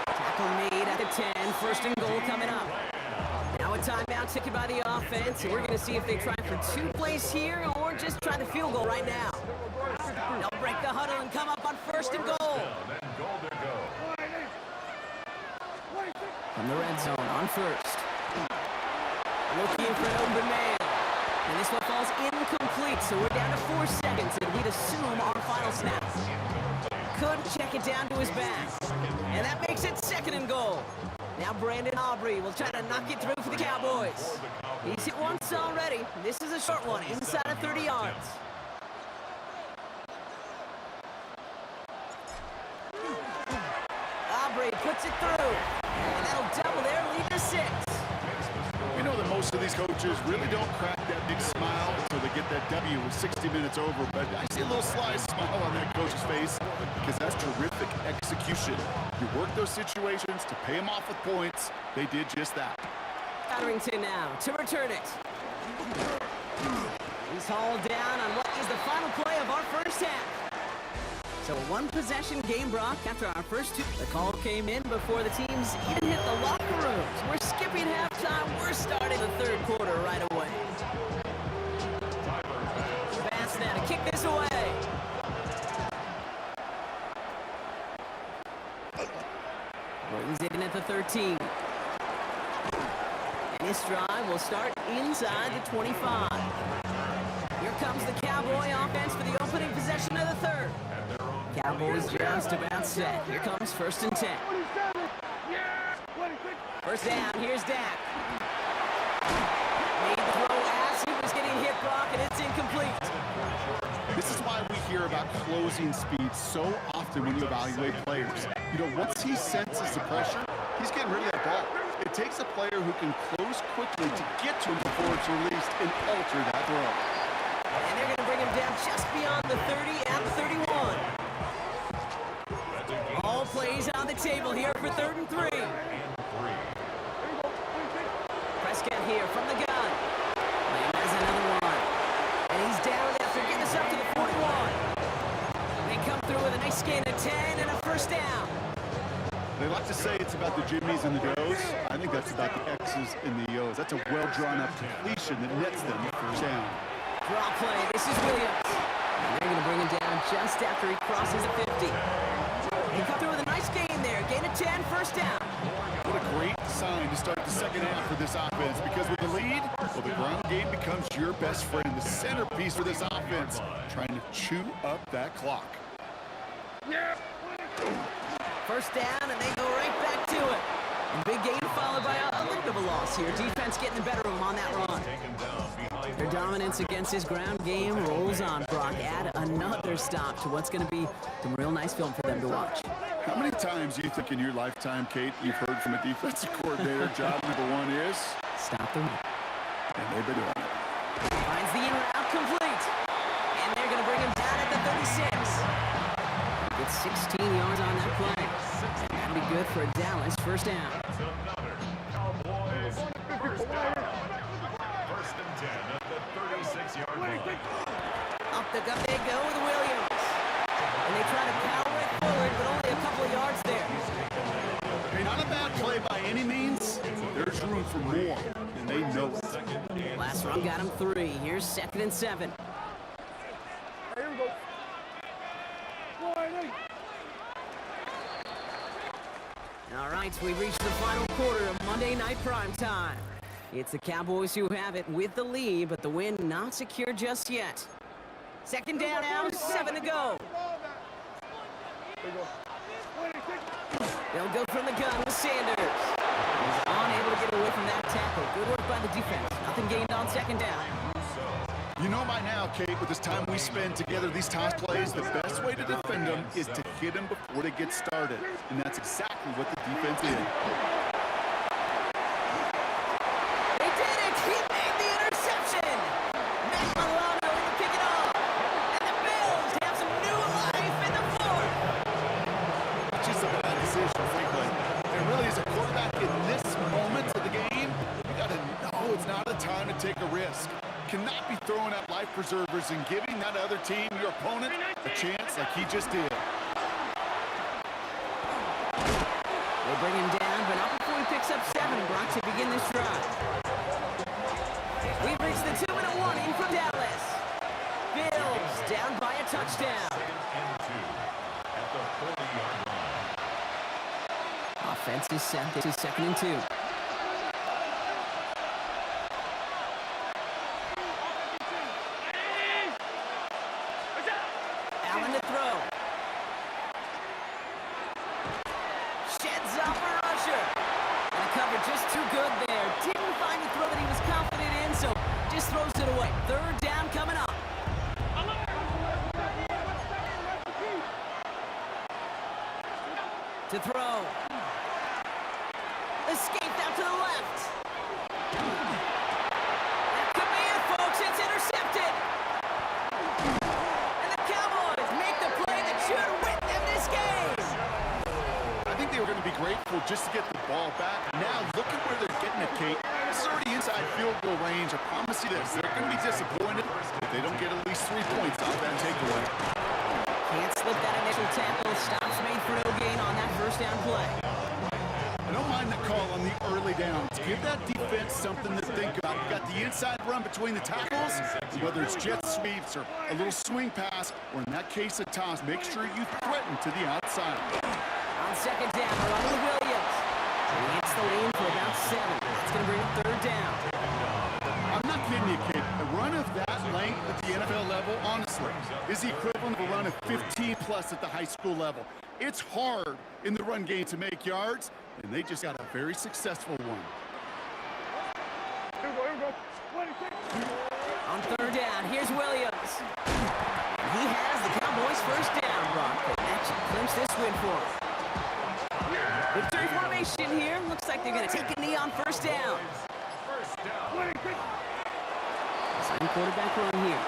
Tackle made at the 10. 1st and goal coming up. Now a timeout taken by the offense. And we're going to see if they try for 2 plays here or just try the field goal right now. They'll break the huddle and come up on 1st and goal. From the red zone on 1st. Looking for an open man. And this one falls incomplete, so we're down to 4 seconds, and we'd assume our final snap. Could check it down to his back. And that makes it 2nd and goal. Now Brandon Aubrey will try to knock it through for the Cowboys. He's hit once already. This is a short one, inside of 30 yards. Aubrey puts it through. And that'll double their lead to 6. You know that most of these coaches really don't crack that big smile until they get that W with 60 minutes over, but I see a little sly smile on that coach's face because that's terrific execution. You work those situations to pay them off with points. They did just that. Cotterington now to return it. He's hauled down on what is the final play of our first half. So a 1-possession game, Brock, after our first 2. The call came in before the teams even hit the locker rooms. We're skipping halftime. We're starting the 3rd quarter right away. Pass now to kick this away. Brings it in at the 13. And this drive will start inside the 25. Here comes the Cowboy offense for the opening possession of the 3rd. Cowboys just about set. Here comes 1st and 10. First down, here's Dak. Made the throw as he was getting hit, Brock, and it's incomplete. This is why we hear about closing speed so often when you evaluate players. You know, once he senses the pressure, he's getting rid of that ball. It takes a player who can close quickly to get to him before it's released and alter that throw. And they're going to bring him down just beyond the 30 at the 31. All play table here for 3rd and 3. Prescott here from the gun. And there's another one. And he's down after getting us up to the 41. They come through with a nice gain of 10 and a first down. They like to say it's about the Jimmies and the Joes. I think that's about the X's and the O's. That's a well-drawn-up completion that nets them the first down. Draw play. This is Williams. And they're going to bring him down just after he crosses the 50. He come through with a nice gain there. Gain of 10, first down. What a great sign to start the second half for this offense, because with the lead, well, the ground game becomes your best friend, the centerpiece for this offense, trying to chew up that clock. First down, and they go right back to it. And big gain followed by a little bit of a loss here. Defense getting the better of them on that run. Their dominance against his ground game rolls on, Brock. Add another stop to what's going to be some real nice film for them to watch. How many times do you think in your lifetime, Kate, you've heard from a defensive coordinator, job number one is? Stop the run. And they've been doing it. Finds the in route complete. And they're going to bring him down at the 36. Gets 16 yards on that play. And that'll be good for a Dallas first down. Cowboys first down. 1st and 10 at the 36-yard line. Up they go with Williams. And they try to power it forward, but only a couple of yards there. Hey, not a bad play by any means. There's room for more, and they know it. Last run got him 3. Here's 2nd and 7. Here we go. All right, we've reached the final quarter of Monday Night Prime Time. It's the Cowboys who have it with the lead, but the win not secure just yet. 2nd down now, 7 to go. They'll go from the gun with Sanders. He's unable to get away from that tackle. Good work by the defense. Nothing gained on 2nd down. You know by now, Kate, with this time we spend together, these toss plays, the best way to defend them is to hit them before they get started. And that's exactly what the defense did. They did it! He made the interception! Matt Milano to pick it off. And the Bills have some new life in the 4th. It's just a bad decision, frankly. There really is a quarterback in this moment of the game. You got to know it's not a time to take a risk. Cannot be throwing out life preservers and giving that other team, your opponent, a chance like he just did. They bring him down, but not before he picks up 7, Brock, to begin this drive. We've reached the 2-minute warning from Dallas. Bills down by a touchdown. 2nd and 2 at the 40-yard line. Offense is set to 2nd and 2. Allen to throw. Sheds off a rusher. And the cover just too good there. Didn't find the throw that he was confident in, so just throws it away. 3rd down coming up. To throw. Escaped out to the left. That could be it, folks. It's intercepted. And the Cowboys make the play that should win them this game. I think they were going to be grateful just to get the ball back. Now look at where they're getting it, Kate. This is already inside field goal range. I promise you this. They're going to be disappointed if they don't get at least 3 points off that takeaway. Can't slip that initial tackle. Stops made for no gain on that first down play. I don't mind the call on the early downs. Give that defense something to think about. You got the inside run between the tackles, whether it's jet sweeps or a little swing pass, or in that case a toss, make sure you threaten to the outside. On 2nd down, along with Williams. He hits the lane for about 7. That's going to bring up 3rd down. I'm not kidding you, kid. A run of that length at the NFL level, honestly, is the equivalent of a run of 15-plus at the high school level. It's hard in the run game to make yards, and they just got a very successful one. Here we go. 26. On 3rd down, here's Williams. He has the Cowboys first down, Brock. That should clinch this win for him. Victory formation here. Looks like they're going to take a knee on first down. First down. Same quarterback run here.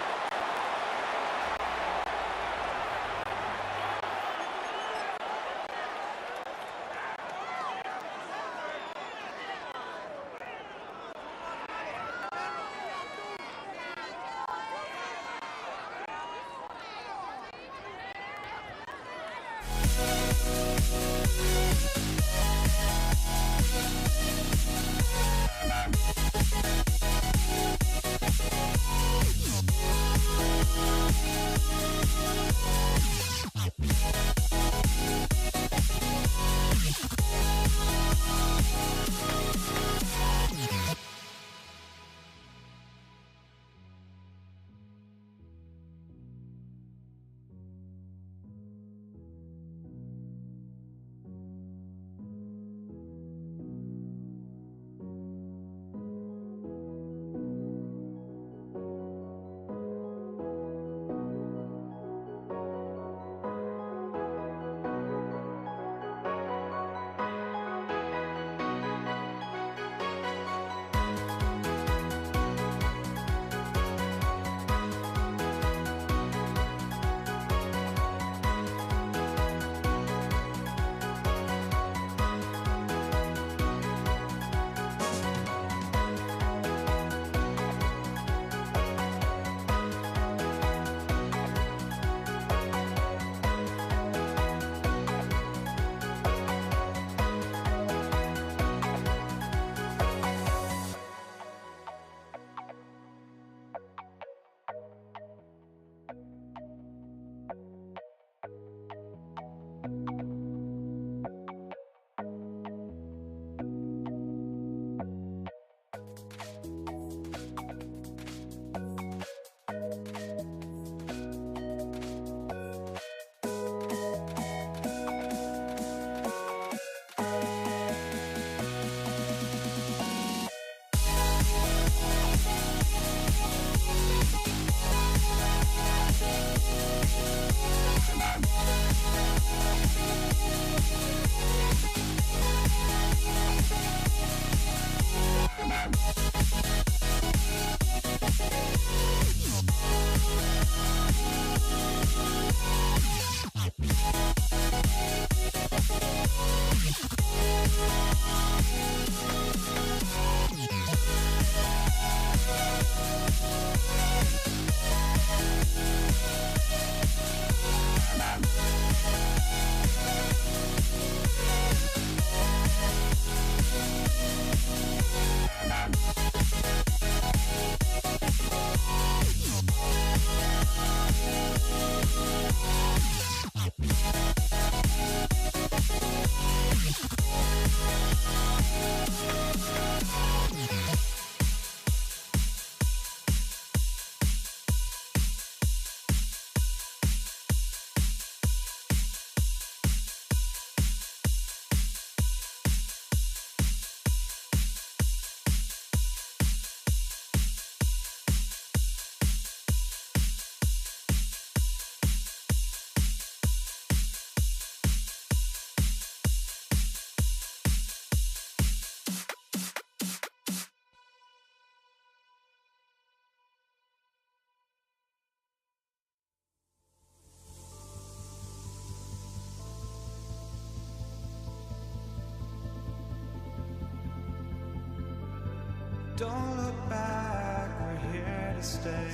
Don't look back, we're here to stay.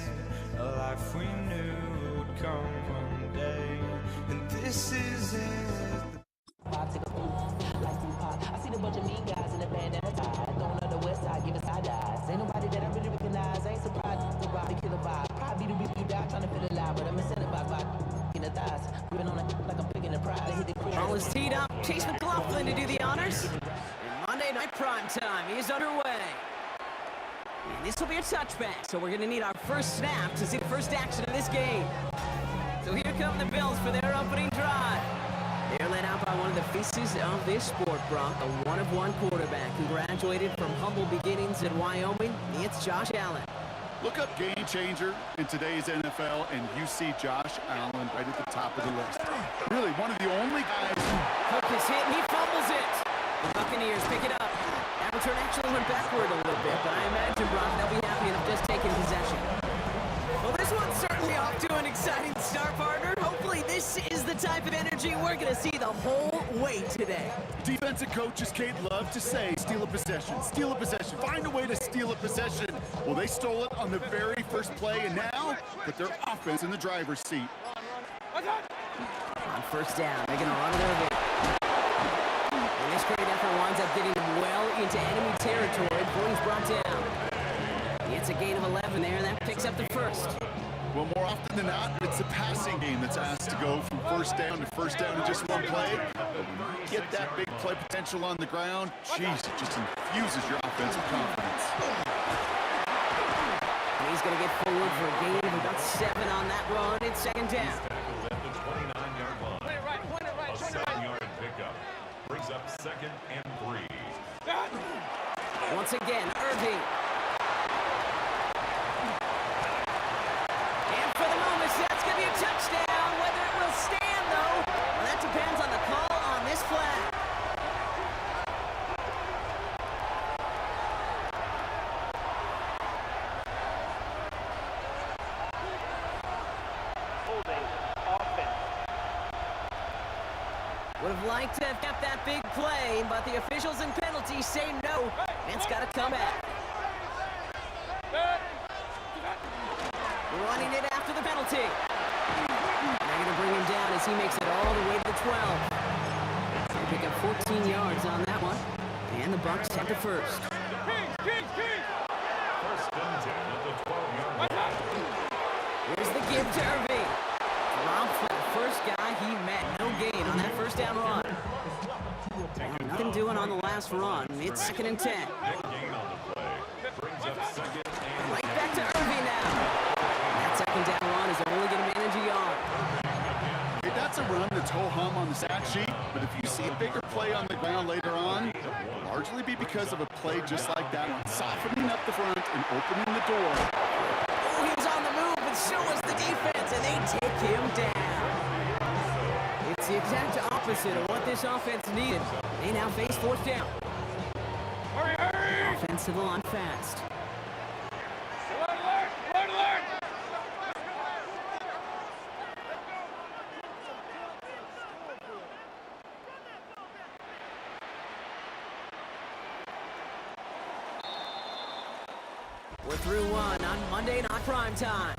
A life we knew would come one day. And this is it. I take a few, like Tupac. I see the bunch of mean guys in the band and a tie. Don't know the west side, give us side eyes. Ain't nobody that I really recognize. Ain't surprised to rob the killer vibe. Probably the BB die trying to feel alive, but I'm incentivized by in the thighs. Gripping on it like I'm picking a pride. I hit the crib. Ball is teed up. Chase McLaughlin to do the honors. And Monday Night Prime Time is underway. And this will be a touchback, so we're going to need our first snap to see the first action of this game. So here come the Bills for their opening drive. They're led out by one of the faces of this sport, Brock, a one-of-one quarterback who graduated from humble beginnings in Wyoming. It's Josh Allen. Look up game changer in today's NFL, and you see Josh Allen right at the top of the list. Really, one of the only guys. Hook is hit, and he fumbles it. The Buccaneers pick it up. That return actually went backward a little bit, but I imagine, Brock, they'll be happy enough just taking possession. Well, this one's certainly off to an exciting start, partner. Hopefully this is the type of energy we're going to see the whole way today. Defensive coaches, Kate, love to say, steal a possession, find a way to steal a possession. Well, they stole it on the very first play, and now put their offense in the driver's seat. On first down, they're going to run it over. And this great effort winds up getting them well into enemy territory before he's brought down. It's a gain of 11 there, and that picks up the first. Well, more often than not, it's the passing game that's asked to go from first down in just one play. But when you get that big play potential on the ground, geez, it just infuses your offensive confidence. And he's going to get forward for a gain of about 7 on that run. It's second down. At the 29-yard line. A 7-yard pickup brings up 2nd and 3. Once again, Irving. That's going to be a touchdown. Whether it will stand, though, well, that depends on the call on this flag. Holding offense. Would have liked to have kept that big play, but the officials and penalties say no, and it's got to come back. Running it after the penalty. They're going to bring him down as he makes it all the way to the 12. They pick up 14 yards on that one, and the Bucs head to first. First and 10 at the 12-yard line. Here's the give to Irving. Rob for the first guy he met. No gain on that first down run. Well, nothing doing on the last run. It's 2nd and 10. Big gain on the play. Brings up 2nd and Right back to Irving now. That second down run is only going to manage a yard. Hey, that's a run that's ho-hum on the stat sheet, but if you see a bigger play on the ground later on, it'll largely be because of a play just like that one, softening up the front and opening the door. Oh, he was on the move, but so was the defense, and they take him down. It's the exact opposite of what this offense needed. They now face 4th down. Hurry! Offense to the line fast. Alert! We're through one on Monday Night Prime Time.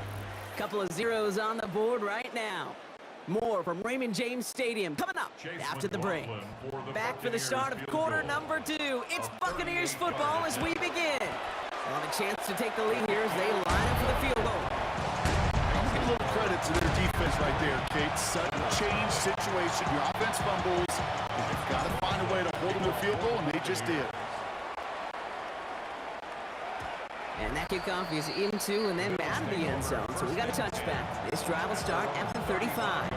Couple of zeros on the board right now. More from Raymond James Stadium coming up after the break. Back for the start of quarter number 2. It's Buccaneers football as we begin. They'll have a chance to take the lead here as they line up for the field goal. I'll give a little credit to their defense right there, Kate. Sudden change situation. Your offense fumbles. You've got to find a way to hold them to a field goal, and they just did. And that kickoff is into and then out of the end zone. So we got a touchback. This drive will start at the 35.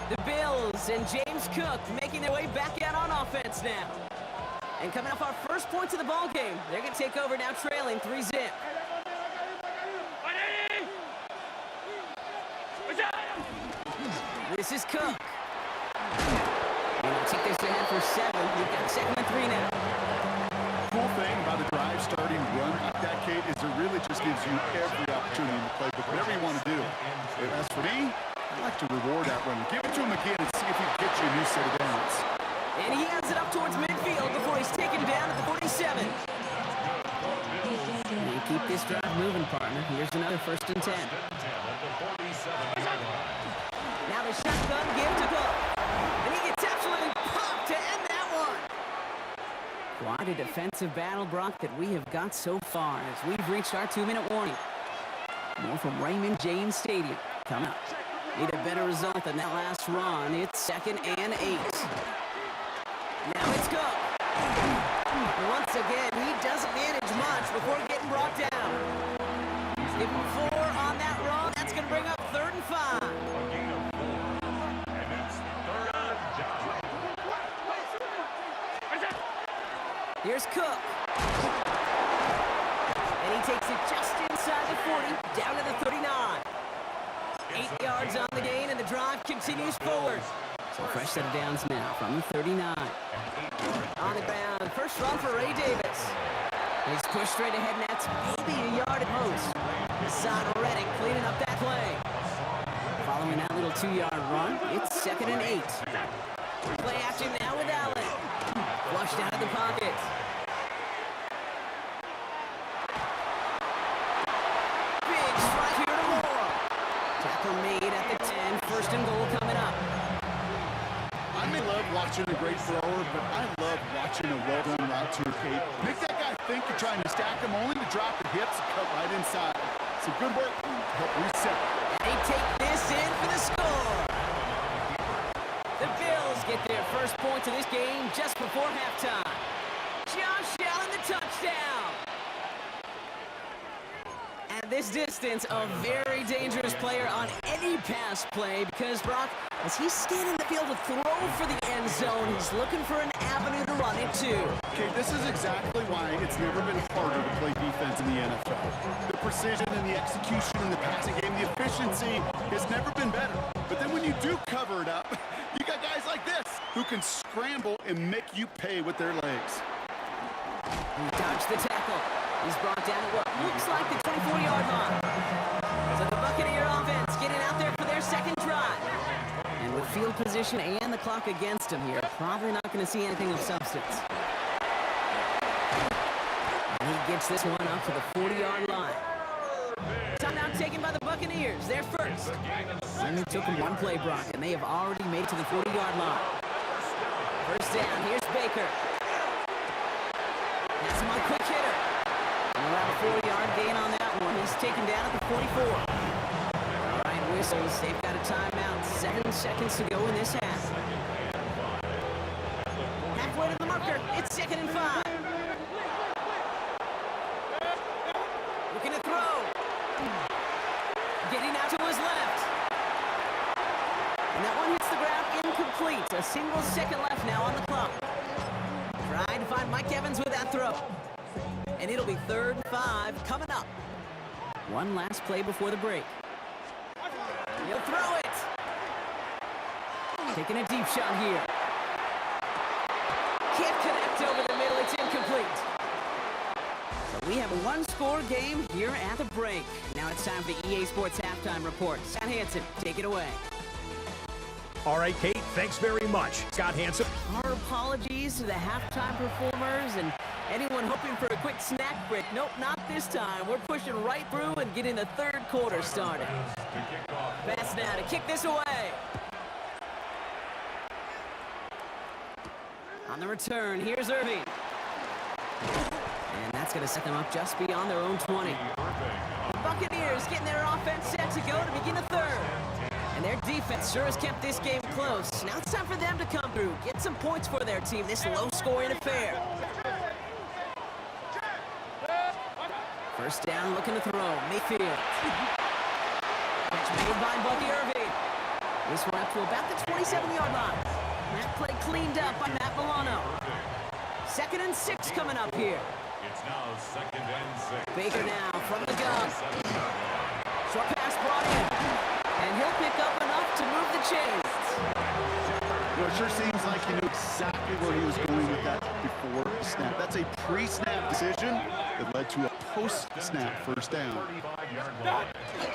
The Bills and James Cook making their way back out on offense now. And coming off our first points of the ball game, they're going to take over now trailing 3-zip. This is Cook. We'll take this ahead for 7. We've got 2nd and 3 now. Cool thing about a drive starting run like that, Kate, is it really just gives you every opportunity in the playbook, whatever you want to do. As for me, I like to reward that run. Give it to him again and see if he can get you a new set of downs. And he has it up towards midfield before he's taken down at the 47. They keep this drive moving, partner. Here's another 1st and 10. Now the shotgun give to Cook. And he gets absolutely popped to end that one. Quite a defensive battle, Brock, that we have got so far as we've reached our 2-minute warning. More from Raymond James Stadium. Coming up. Need a better result than that last run. It's 2nd and 8. Now it's Cook. Once again, he doesn't manage much before getting brought down. He's given 4 on that run. That's going to bring up 3rd and 5. Here's Cook. And he takes it just inside the 40, down to the 39. 8 yards on the gain, and the drive continues forward. So a fresh set of downs now from the 39. On the ground, first run for Ray Davis. He's pushed straight ahead, and that's maybe a yard at most. Hassan Reddick cleaning up that play. Following that little 2-yard run, it's 2nd and 8. Play action now with Allen. Flushed out of the pocket. Big strike here to Moore. Tackle made at the 10. 1st and goal coming up. I may love watching a great thrower, but I love watching a well-done route to Kate. Make that guy think you're trying to stack him, only to drop the hips and cut right inside. So good work to help reset. They take this in for the score. The Bills get their first points of this game just before halftime. Josh Allen, the touchdown. At this distance, a very dangerous player on any pass play because, Brock, as he's scanning the field to throw for the end zone, he's looking for an avenue to run it to. Okay, this is exactly why it's never been harder to play defense in the NFL. The precision and the execution in the passing game, the efficiency has never been better. But then when you do cover it up, you got guys like this who can scramble and make you pay with their legs. He dodged the tackle. He's brought down at what looks like the 24-yard line. So the Buccaneer offense getting out there for their 2nd drive. And with field position and the clock against him here, probably not going to see anything of substance. And he gets this one up to the 40-yard line. Timeout taken by the Buccaneers. They're first. Only took them one play, Brock, and they have already made it to the 40-yard line. First down, here's Baker. That's my quick hitter. And around a 4-yard gain on that one. He's taken down at the 44. All right, whistles. They've got a timeout. 7 seconds to go in this half. Halfway to the marker. It's 2nd and 5. Looking to throw. Getting out to his left. And that one hits the ground incomplete. A single second left now on the clock. Trying to find Mike Evans with that throw. And it'll be 3rd and 5 coming up. One last play before the break. He'll throw it. Taking a deep shot here. Can't connect over the middle. It's incomplete. So we have a 1-score game here at the break. Now it's time for the EA Sports Halftime Report. Scott Hanson, take it away. All right, Kate, thanks very much. Scott Hanson. Our apologies to the halftime performers and anyone hoping for a quick snack break. Nope, not this time. We're pushing right through and getting the 3rd quarter started. Pass now to kick this away. On the return, here's Irving. And that's going to set them up just beyond their own 20. The Buccaneers getting their offense set to go to begin the 3rd. And their defense sure has kept this game close. Now it's time for them to come through, get some points for their team, this low-scoring affair. First down, looking to throw. Mayfield. Catch made by Bucky Irving. This one up to about the 27-yard line. That play cleaned up by Matt Milano. 2nd and 6 coming up here. It's now 2nd and 6. Baker now from the gun. Short pass brought in. And he'll pick up enough to move the chains. Well, it sure seems like he knew exactly where he was going with that before snap. That's a pre-snap decision that led to a post-snap first down.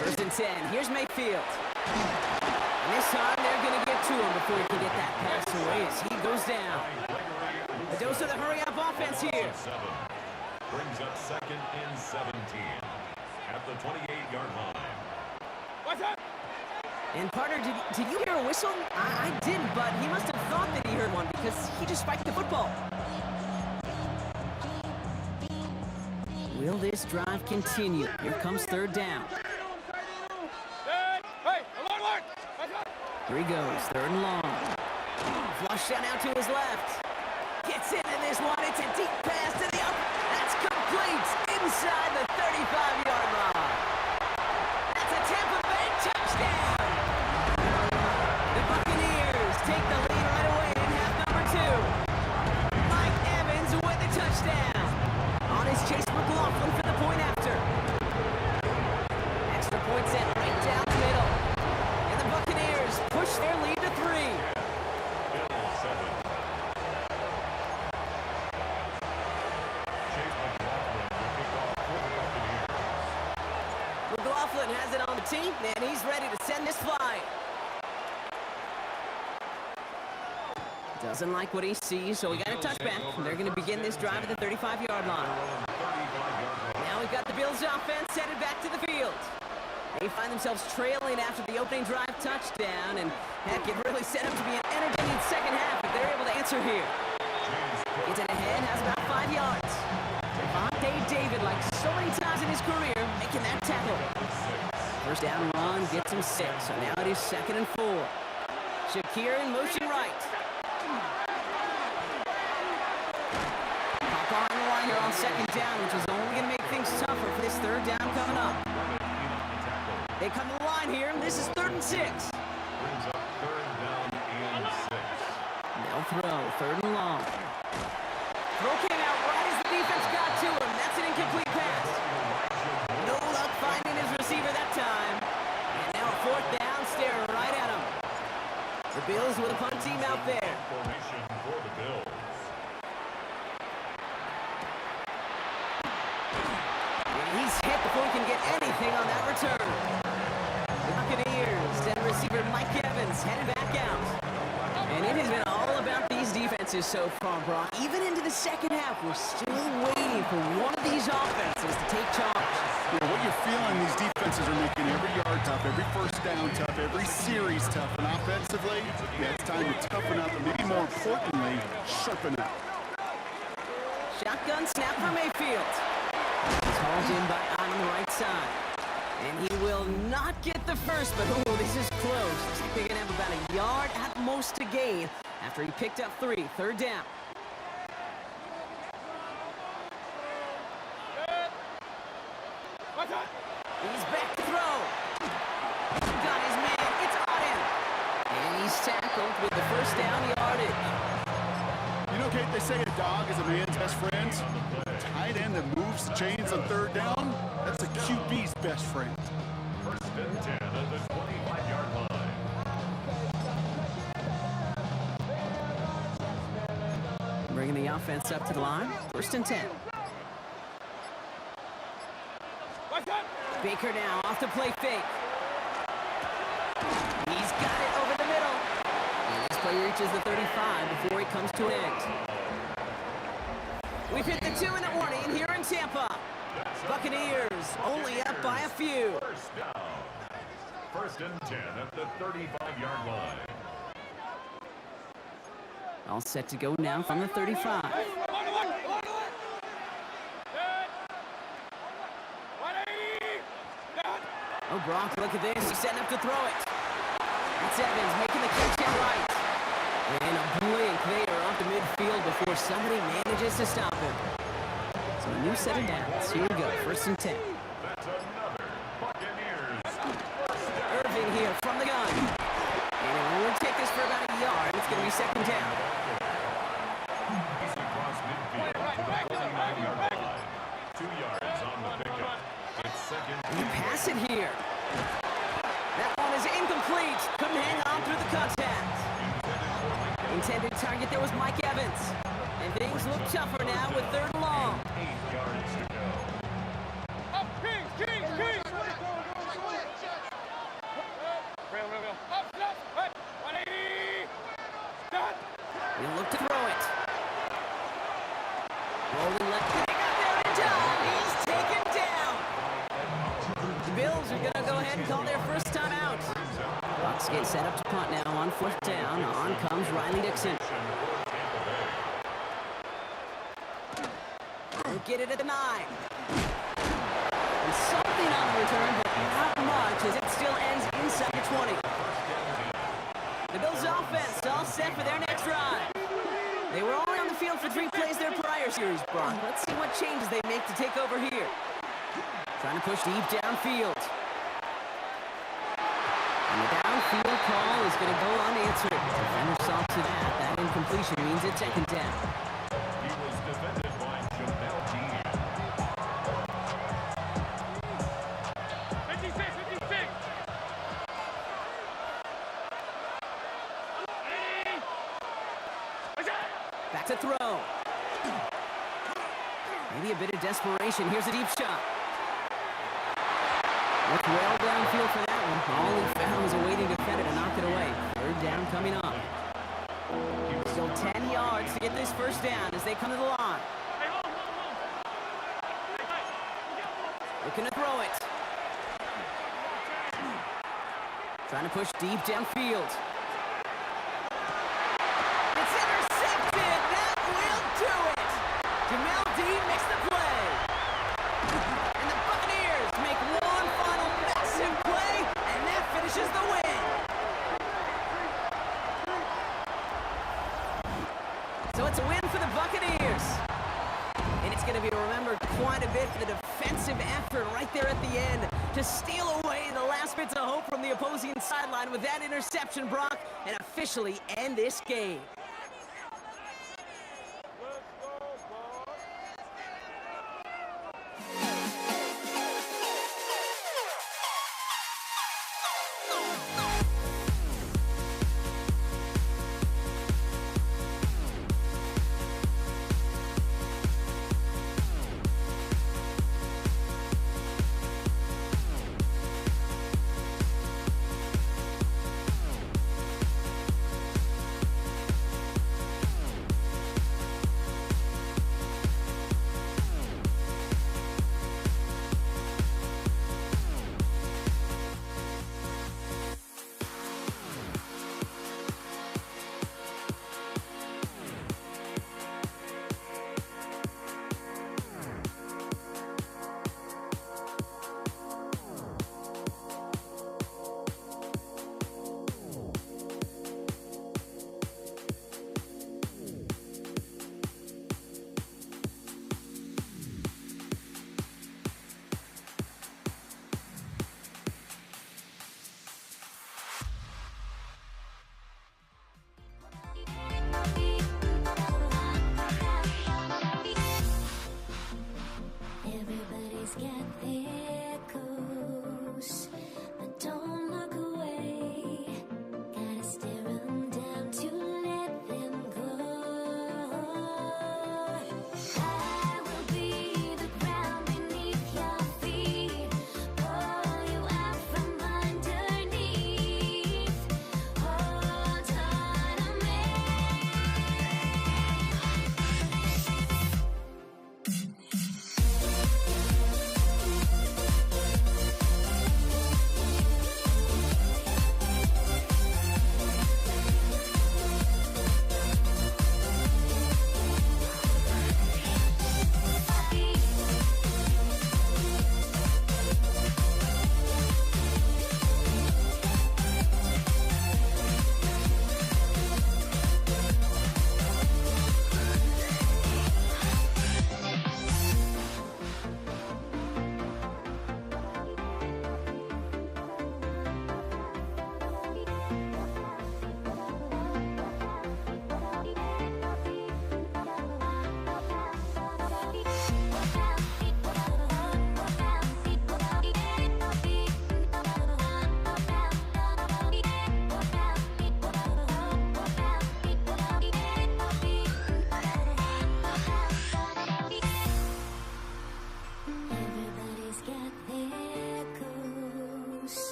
1st and 10. Here's Mayfield. And this time they're going to get to him before he can get that pass away as he goes down. A dose of the hurry-up offense here. Brings up 2nd and 17 at the 28-yard line. What's up? And partner, did you hear a whistle? I didn't, but he must have thought that he heard one because he just spiked the football. Will this drive continue? Here comes 3rd down. Hey, alert! Here he goes, 3rd and long. Flush down out to his left. Gets into this one. It's a deep pass to the up. That's complete inside the 35-yard line. That's a Tampa Bay touchdown. The Buccaneers take the lead right away in half number 2. Mike Evans with the touchdown. On his Chase McLaughlin for the point after. Extra point set right down the middle. And the Buccaneers push their lead to 3. McLaughlin has it on the team, and he's ready to send this flying. Doesn't like what he sees, so we got a touchback. They're going to begin this drive at the 35-yard line. Now we've got the Bills offense headed back to the field. They find themselves trailing after the opening drive touchdown, and heck, it really set up to be an entertaining second half if they're able to answer here. Gets it ahead, has about 5 yards. Devontae David, like so many times in his career, making that tackle. First down run gets him 6, so now it is 2nd and 4. Shakir in motion right. Pop on the line here on 2nd down, which is only going to make things tougher for this 3rd down coming up. They come to the line here, and this is 3rd and 6. Brings up 3rd down and 6. Now throw, 3rd and long. Throw came out right as the defense got to him. That's an incomplete pass. No luck finding his receiver that time. And now a 4th down, stare right at him. The Bills with a punt team out there. Formation for the Bills. And he's hit before he can get anything on that return. The Buccaneers and receiver Mike Evans headed back out. And it has been all about these defenses so far, Brock. Even into the second half, we're still waiting for one of these offenses to take charge. You know, what you're feeling, these defenses are making every yard tough, every first down tough, every series tough. And offensively, yeah, it's time to toughen up, and maybe more importantly, sharpen up. Shotgun snap for Mayfield. He's hauled in by on the right side. And he will not get the first, but oh, this is close. Looks like they're going to have about a yard at most to gain after he picked up 3. 3rd down. He's back to throw. Got his man. It's on him. And he's tackled with the first down yardage. You know, Kate, they say a dog is a man's best friend. A tight end that moves the chains on 3rd down, that's a QB's best friend. 1st and 10 at the 25-yard line. Bringing the offense up to the line. 1st and 10. Baker now off the play fake. He's got it over the middle. And this play reaches the 35 before he comes to an end. We've hit the 2-minute warning here in Tampa. Buccaneers only up by a few. 1st down. 1st and 10 at the 35-yard line. All set to go now from the 35. Oh, Brock, look at this. He's setting up to throw it. That's Evans making the catch out right. And a blink, they are off the midfield before somebody manages to stop him. So a new set of downs. Here we go, 1st and 10. That's another Buccaneers. Irving here from the gun. And it will take this for about a yard. It's going to be 2nd down. Easy cross midfield to the 49-yard line. 2 yards on the pickup. It's 2nd. And you pass it here. That one is incomplete. Couldn't hang on through the contact. Intended target there was Mike Evans. And things look tougher now with 3rd and long. 8 yards to go. Up, Kings! Up, left, 180! Done! He'll look to throw it. Rolling left. They got there Bucks get set up to punt now on 4th down. On comes Riley Dixon. They'll get it at the 9. And something on the return, but not much as it still ends inside the 20. The Bills offense all set for their next drive. They were only on the field for 3 plays their prior series, Brock. Let's see what changes they make to take over here. Trying to push deep downfield. And the downfield call is going to go unanswered. Defender saw to that. That incompletion means it's 2nd down. He was defended by Jamel Dean. 56, 56. Back to throw. Maybe a bit of desperation. Here's a deep shot. Looked well downfield for that one. All he found was a waiting defender to knock it away. 3rd down coming up. Still 10 yards to get this 1st down as they come to the line. Looking to throw it. Trying to push deep downfield. It's intercepted. That will do it. Jamel Dean makes the play. And the Buccaneers make one final massive play, and that finishes the win. So it's a win for the Buccaneers. And it's going to be remembered quite a bit for the defensive effort right there at the end to steal away the last bits of hope from the opposing sideline with that interception, Brock, and officially end this game.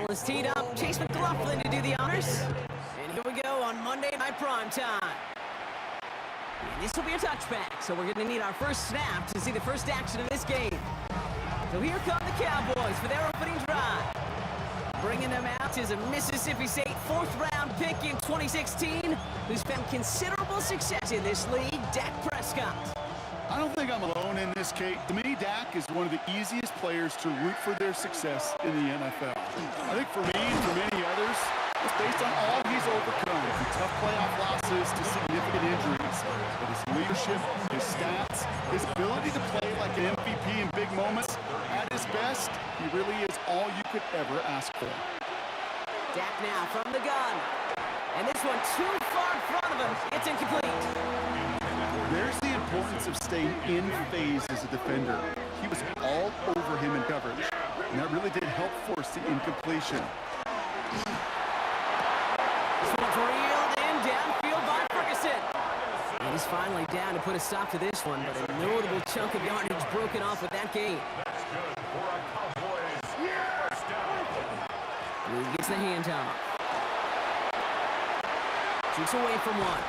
is teed up. Chase McLaughlin to do the honors. And here we go on Monday Night Prime Time. And this will be a touchback, so we're going to need our first snap to see the first action of this game. So here come the Cowboys for their opening drive. Bringing them out is a Mississippi State fourth-round pick in 2016 who's found considerable success in this league, Dak Prescott. I don't think I'm alone in this, Kate. To me, Dak is one of the easiest players to root for their success in the NFL. I think for me and for many others, it's based on all he's overcome, from tough playoff losses to significant injuries. But his leadership, his stats, his ability to play like an MVP in big moments, at his best, he really is all you could ever ask for. Dak now from the gun. And this one too far in front of him. It's incomplete. There's the importance of staying in phase as a defender. He was all over him in coverage, and that really did help force the incompletion. This one's reeled in downfield by Ferguson. And he's finally down to put a stop to this one, but a notable chunk of yardage broken off with that gain. Blue gets the handoff. Shoots away from one.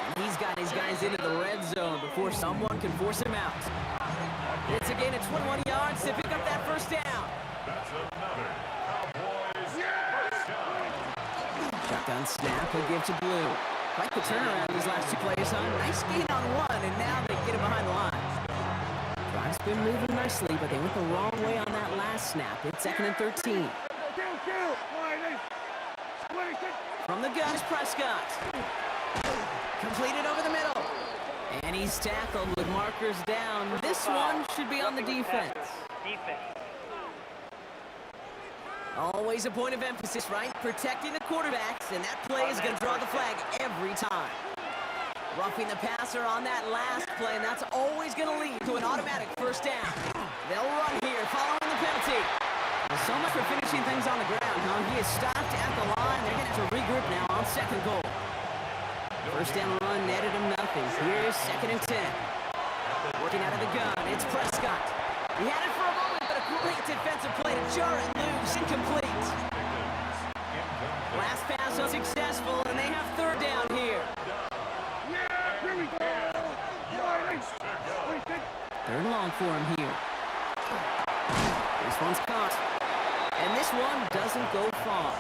And he's got his guys into the red zone before someone can force him out. It's a gain of 21 yards to pick up that first down. That's another Cowboys first down. Shotgun snap, he'll give to Blue. Quite the turnaround these last two plays, huh? Nice gain on one, and now they get him behind the line. Drive's been moving nicely, but they went the wrong way on that last snap. It's 2nd and 13. From the gun is Prescott. Completed over the middle. And he's tackled with markers down. This one should be on the defense. Always a point of emphasis, right? Protecting the quarterbacks, and that play is going to draw the flag every time. Roughing the passer on that last play, and that's always going to lead to an automatic first down. They'll run here following the penalty. Well, so much for finishing things on the ground, huh? He is stopped at the line. They're going to have to regroup now on second goal. First down run netted him nothing. Here's 2nd and 10. Working out of the gun, it's Prescott. He had it for a moment, but a great defensive play to jar it loose. Incomplete. Last pass unsuccessful, and they have third down here. Third and long for him here. This one's caught. And this one doesn't go far.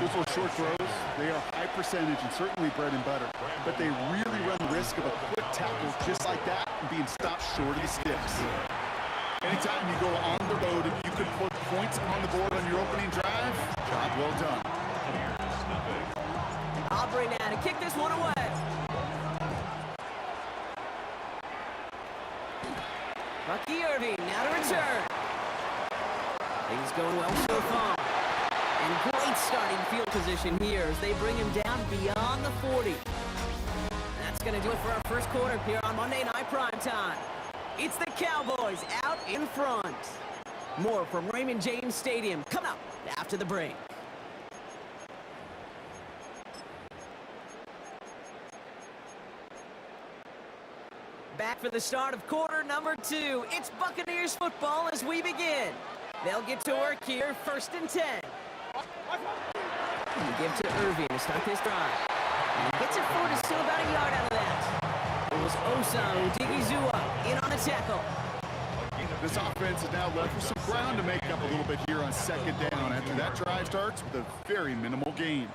Those little short throws, they are high percentage and certainly bread and butter, but they really run the risk of a quick tackle just like that and being stopped short of the sticks. Anytime you go on the road and you can put points on the board on your opening drive, job well done. Aubrey now to kick this one away. Bucky Irving now to return. Things going well so far. And great starting field position here as they bring him down beyond the 40. That's going to do it for our first quarter here on Monday Night Prime Time. It's the Cowboys out in front. More from Raymond James Stadium coming up after the break. Back for the start of quarter number 2. It's Buccaneers football as we begin. They'll get to work here, 1st and 10. And give to Irving to start this drive. And he gets it forward, is still about a yard out of that. It was Osa Odigizua in on the tackle. This offense is now left with some ground to make up a little bit here on 2nd down after that drive starts with a very minimal gain.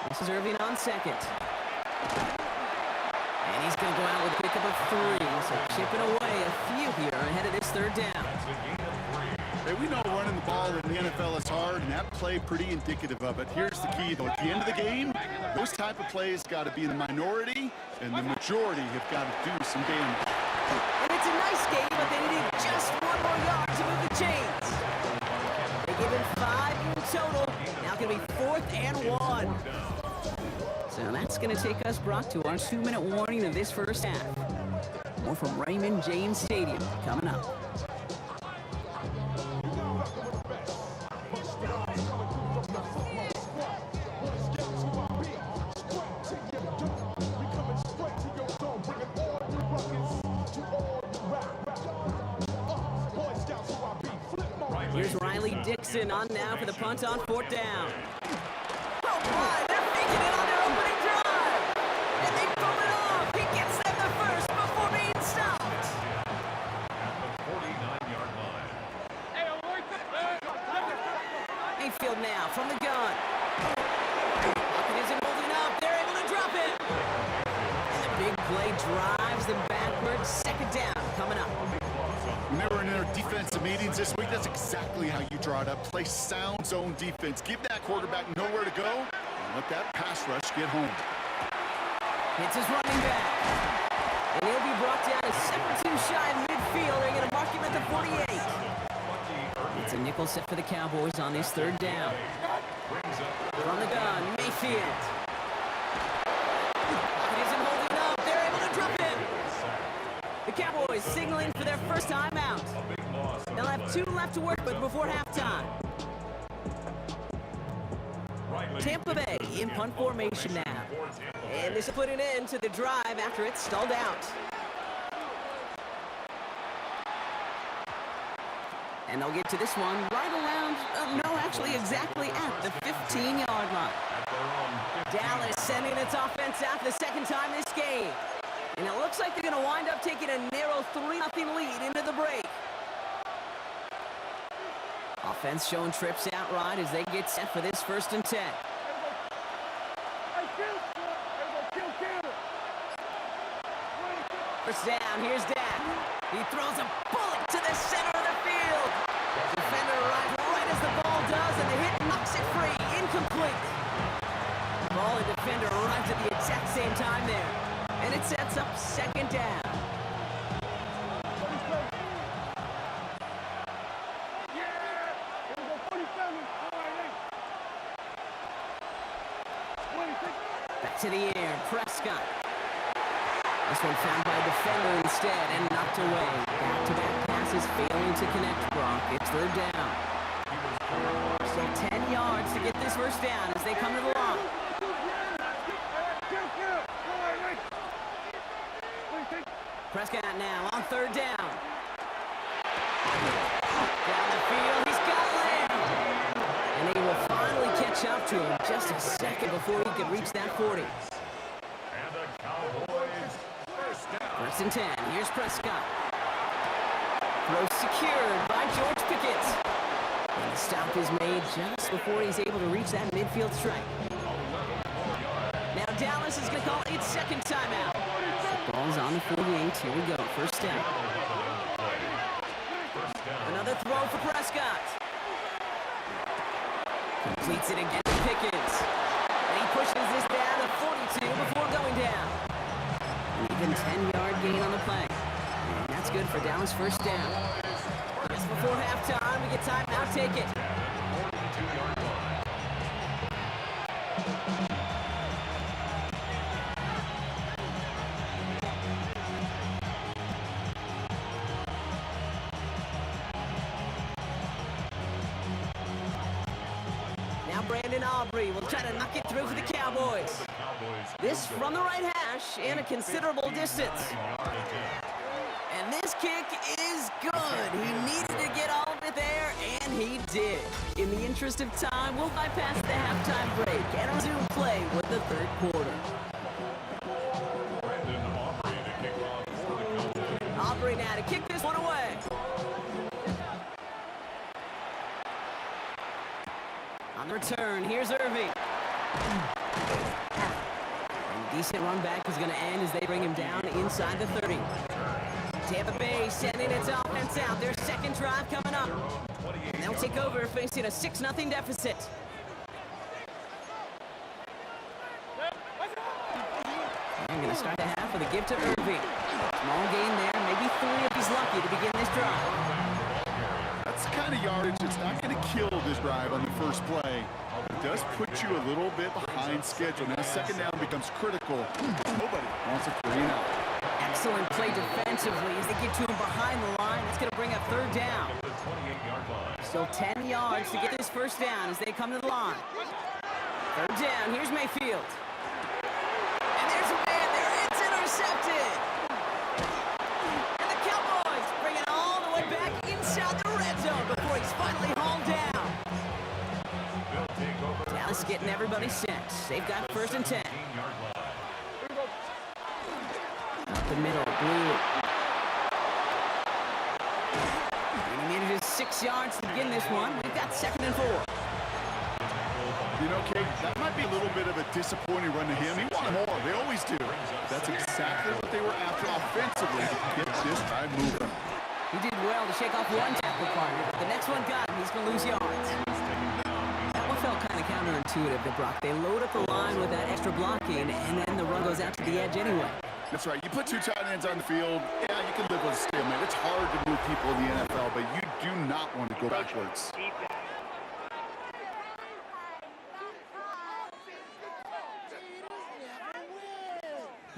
This is Irving on 2nd. And he's going to go out with a pickup of 3. So chipping away a few here ahead of this 3rd down. Hey, we know running the ball in the NFL is hard, and that play pretty indicative of it. Here's the key, though. At the end of the game, those type of plays got to be in the minority, and the majority have got to do some damage. And it's a nice game, but they needed just 1 more yard to move the chains. They give him 5 in total. Now it's going to be 4th and 1. So that's going to take us, Brock, to our 2-minute warning of this first half. More from Raymond James Stadium coming up. Here's Riley Dixon on now for the punt on 4th down. Oh my, they're making it on their opening drive. And they pull it off. He gets them the first before being stopped. At the 49-yard line. Mayfield now from the gun. Pocket isn't holding up. They're able to drop it. And the big play drives them backwards. 2nd down coming up. When they were in their defensive meetings this week, that's exactly how you draw it up. Play sound zone defense. Give that quarterback nowhere to go and let that pass rush get home. It's his running back. And he'll be brought down a second too shy of midfield. They're going to mark him at the 48. It's a nickel set for the Cowboys on this 3rd down. From the gun, Mayfield. It isn't holding up. They're able to drop it. The Cowboys signaling for their first timeout. They'll have 2 left to work with before halftime. Tampa Bay in punt formation now. And this will put an end to the drive after it stalled out. And they'll get to this one right around, actually exactly at the 15-yard line. Dallas sending its offense out the 2nd time this game. And it looks like they're going to wind up taking a narrow 3-0 lead into the break. Offense showing trips out right as they get set for this 1st and 10. First down, here's Dak. He throws a bullet to the center of the field. Defender arrives right as the ball does, and the hit knocks it free. Incomplete. Ball and defender arrives at the exact same time there. And it sets up 2nd down. Back to the air, Prescott. This one found by a defender instead and knocked away. Back-to-back passes failing to connect, Gronk. It's 3rd down. Still 10 yards to get this 1st down as they come to the line. Prescott now on 3rd down. Down the field, he's got it! And he will finally catch up to him just a second before he could reach that 40. And the Cowboys first down. 1st and 10, here's Prescott. Throw secured by George Pickett. And the stop is made just before he's able to reach that midfield strike. Now Dallas is going to call its 2nd timeout. Ball's on the 48. Here we go. 1st down. Another throw for Prescott. Completes it again to Pickens. And he pushes this down to 42 before going down. An even 10-yard gain on the play. And that's good for Dallas 1st down. Just before halftime, we get timeout. Take it. 42-yard line. Brandon Aubrey will try to knock it through for the Cowboys. This from the right hash and a considerable distance. And this kick is good. He needed to get all of it there, and he did. In the interest of time, we'll bypass the halftime break and resume play with the 3rd quarter. Brandon Aubrey to kick off for the Cowboys. Aubrey now to kick this one away. On the return, here's Irving. And a decent run back is going to end as they bring him down inside the 30. Tampa Bay sending its offense out. Their 2nd drive coming up. And they'll take over facing a 6-0 deficit. I'm going to start the half with a give to Irving. Small gain there, maybe 3 if he's lucky to begin this drive. That's the kind of yardage that's not going to kill this drive on the first play. It does put you a little bit behind schedule. Now 2nd down becomes critical. Nobody wants a 3-and-out. Excellent play defensively as they get to him behind the line. It's going to bring up 3rd down. Still 10 yards to get this 1st down as they come to the line. 3rd down, here's Mayfield. And there's a man there, it's intercepted. And the Cowboys bring it all the way back inside the red zone before he's finally home. getting everybody set. They've got first and 10. 15-yard line. Up the middle, Blue. And he manages 6 yards to begin this one. We've got second and 4. You know, Kate, that might be a little bit of a disappointing run to him. He wanted more. They always do. That's exactly what they were after offensively to get this drive moving. He did well to shake off one tackle partner, but the next one got him. He's going to lose yards. That one felt kind of counterintuitive to Brock. They load up the line with that extra blocking, and then the run goes out to the edge anyway. That's right. You put 2 tight ends on the field, yeah, you can live with a stalemate. It's hard to move people in the NFL, but you do not want to go backwards.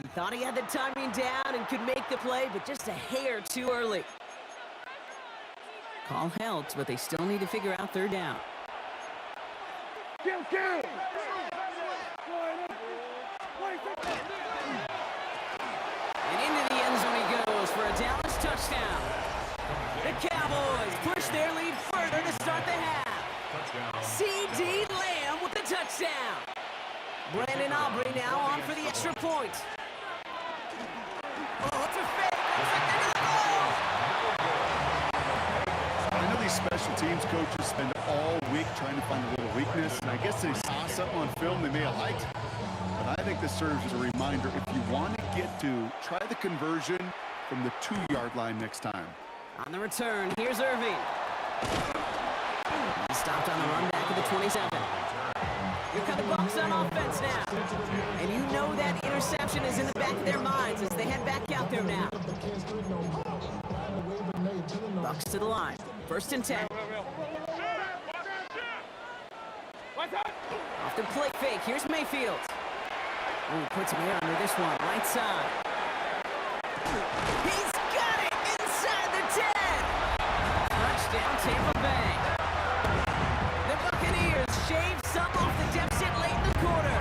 He thought he had the timing down and could make the play, but just a hair too early. Call helps, but they still need to figure out third down. And into the end zone he goes for a Dallas touchdown. The Cowboys push their lead further to start the half. C.D. Lamb with the touchdown. Brandon Aubrey now on for the extra point. Oh, it's a fake. I know these special teams coaches spend all week trying to find a little weakness, and I guess they saw something on film they may have liked. But I think this serves as a reminder, if you want to get to, try the conversion from the 2-yard line next time. On the return, here's Irving. He stopped on the run back at the 27. Here come the Bucs on offense now. And you know that interception is in the back of their minds as they head back out there now. Bucs to the line. First and 10. Off the play fake. Here's Mayfield. Ooh, puts him here under this one. Right side. He's got it inside the 10. Touchdown, Tampa Bay. The Buccaneers shave some off the deficit late in the quarter.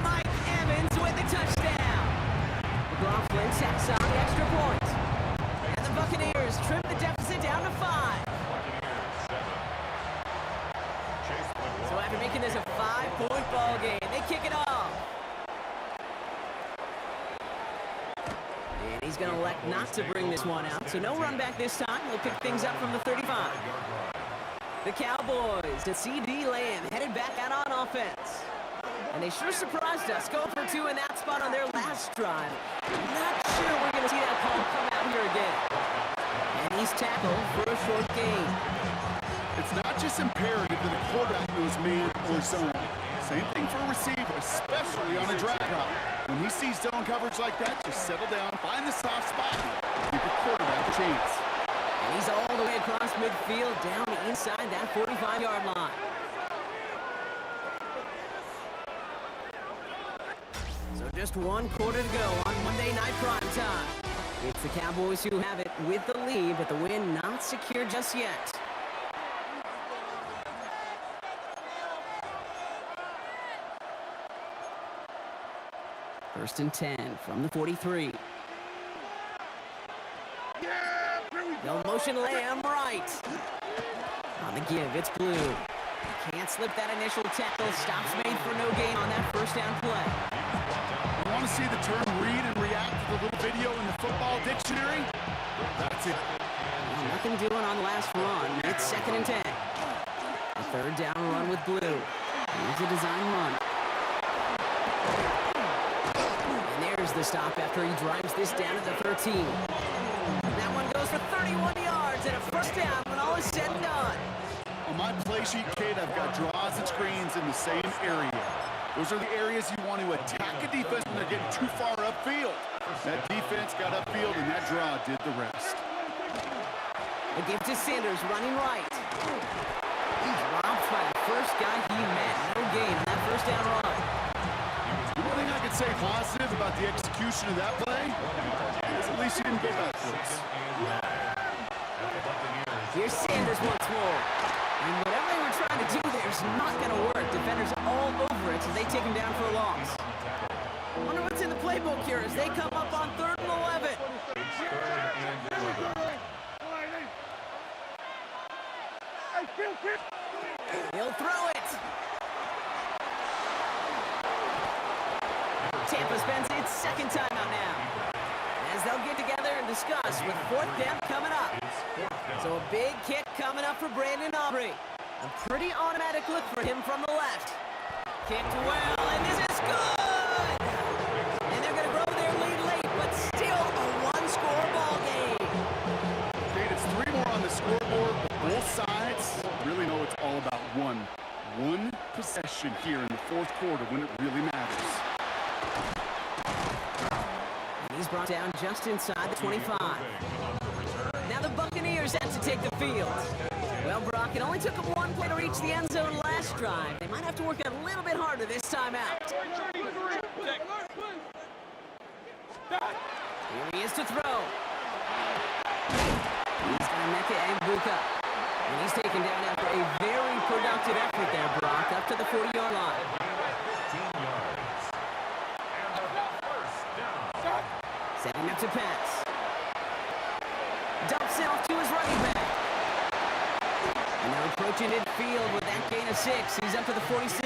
Mike Evans with the touchdown. McLaughlin tacks on the extra point. And the Buccaneers trim the deficit down to 5. So after making this a 5-point ball game, they kick it off. And he's going to elect not to bring this one out. So no run back this time. We'll pick things up from the 35. The Cowboys to C.D. Lamb headed back out on offense. And they sure surprised us, going for 2 in that spot on their last drive. Not sure we're going to see that call come out here again. And he's tackled for a short gain. It's not just imperative that a quarterback knows man or zone. Same thing for a receiver, especially on a drag route. When he sees zone coverage like that, just settle down, find the soft spot, give your quarterback a chance. And he's all the way across midfield, down inside that 45-yard line. So just 1 quarter to go on Monday Night Prime Time. It's the Cowboys who have it with the lead, but the win not secure just yet. First and 10 from the 43. No motion, Lamb right. On the give, it's Blue. Can't slip that initial tackle. Stops made for no gain on that first down play. You want to see the term read and react to the little video in the football dictionary? That's it. Well, nothing doing on the last run. It's second and 10. A third down run with Blue. Here's a design run. And there's the stop after he drives this down at the 13. That one goes for 31 yards and a first down when all is said and done. On my play sheet, Kate, I've got draws and screens in the same area. Those are the areas you want to attack a defense when they're getting too far upfield. That defense got upfield, and that draw did the rest. The give to Sanders, running right. He's robbed by the first guy he met. No gain on that first down run. The one thing I could say positive about the execution of that play is at least he didn't go backwards. Here's Sanders once more. And whatever they were trying to do there is not going to work. Defenders all over it, so they take him down for a loss. Wonder what's in the playbook here as they come up on 3rd and 11. He'll throw it. Tampa spends its second timeout now, as they'll get together and discuss with fourth down coming up. So a big kick coming up for Brandon Aubrey. A pretty automatic look for him from the left. Kicked well, and this is good! And they're going to grow their lead late, but still a one-score ball game. Okay, it's 3 more on the scoreboard. Both sides really know it's all about one possession here in the fourth quarter when it really matters. And he's brought down just inside the 25. Now the Buccaneers have to take the field. Well, Brock, it only took them 1 play to reach the end zone last drive. They might have to work a little bit harder this time out. Here he is to throw. He's got Emeka Egbuka. And he's taken down after a very productive effort there, Brock, up to the 40-yard line. 15 yards. And a first down. Setting up to pass. Dumps it off to his running back. And they're approaching midfield with that gain of 6. He's up to the 46.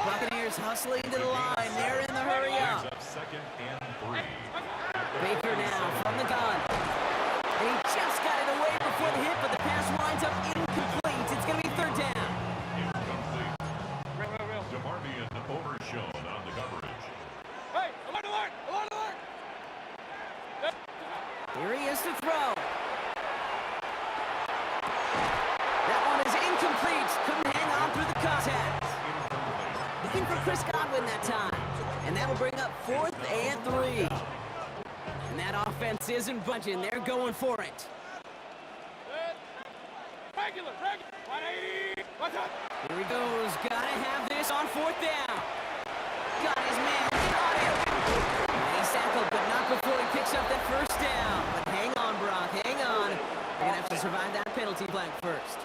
Buccaneers hustling to the line. They're in the hurry up. Second and 3. Baker now from the gun. And he just got it away before the hit, but the pass winds up incomplete. It's going to be third down. Incomplete. DeMarvion overshown on the coverage. Hey, alert! Here he is to throw. That one is incomplete. Couldn't hang on through the contact. Looking for Chris Godwin that time. And that'll bring up 4th and 3. And that offense isn't budging. They're going for it. Regular, 180. What's up? Here he goes. Gotta have this on 4th down. Got his man. Got him. And he's tackled, but not before he picks up that first down. But hang on, Brock. Hang on. They're gonna have to survive that penalty flag first.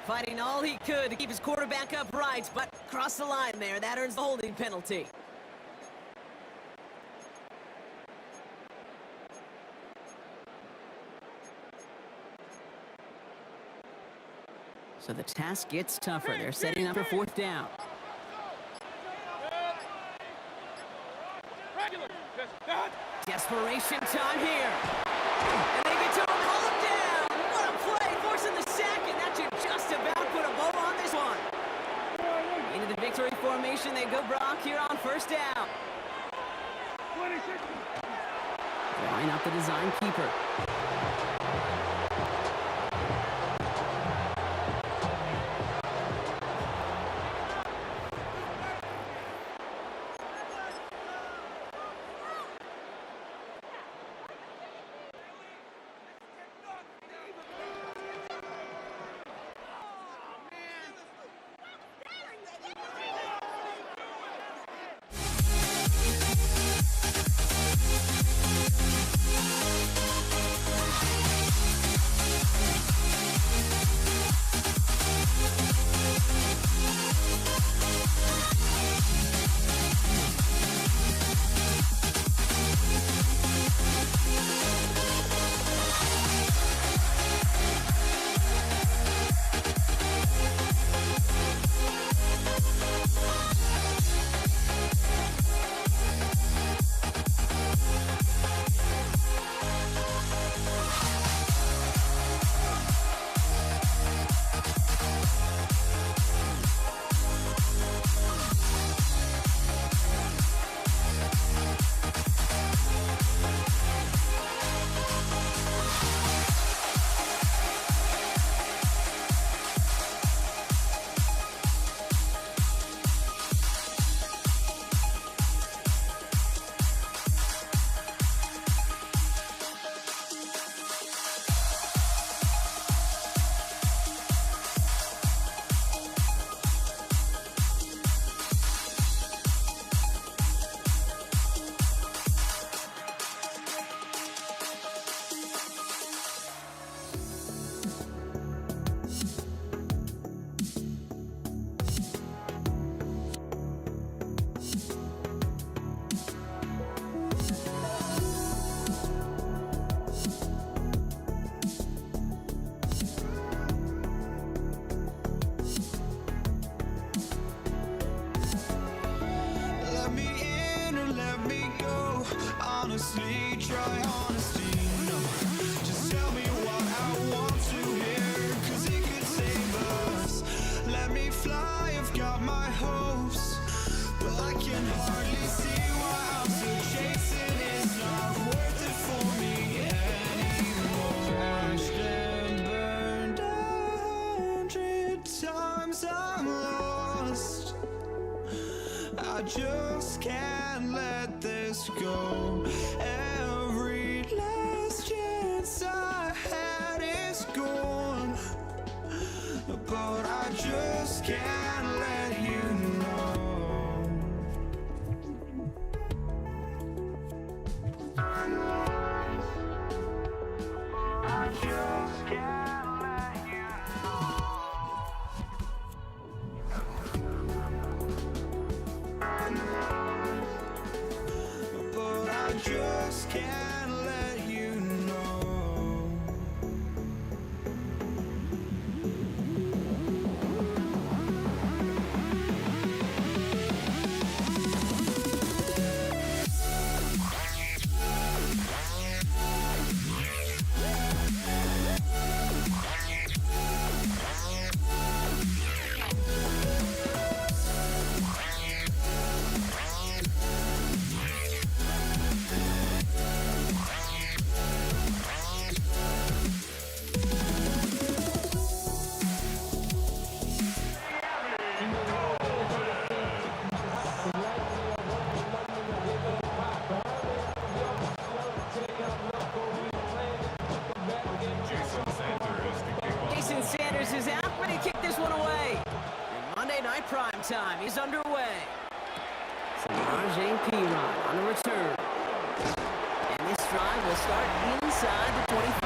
Fighting all he could to keep his quarterback upright, but crossed the line there. That earns the holding penalty. So the task gets tougher. They're setting up for 4th down. Regular. Desperation time here. And they get to him, hold him down. What a play, forcing the sack, and that should just about put a bow on this one. Into the victory formation they go, Brock, here on 1st down. Drawing up the design keeper. honestly try honesty. No, just tell me what I want to hear, 'cause it could save us. Let me fly, I've got my hopes, but I can hardly see why I'm still chasing. It's not worth it for me anymore. Crashed and burned 100 times, I'm lost. I just can't let this go. Every last chance I had is gone, but I just can't let you know. I just can't let you know. But I just can't let you know. Jason Sanders is out, but he kicked this one away. And Monday Night Prime Time is underway. Samaje Perine on the return. And this drive will start inside the 25.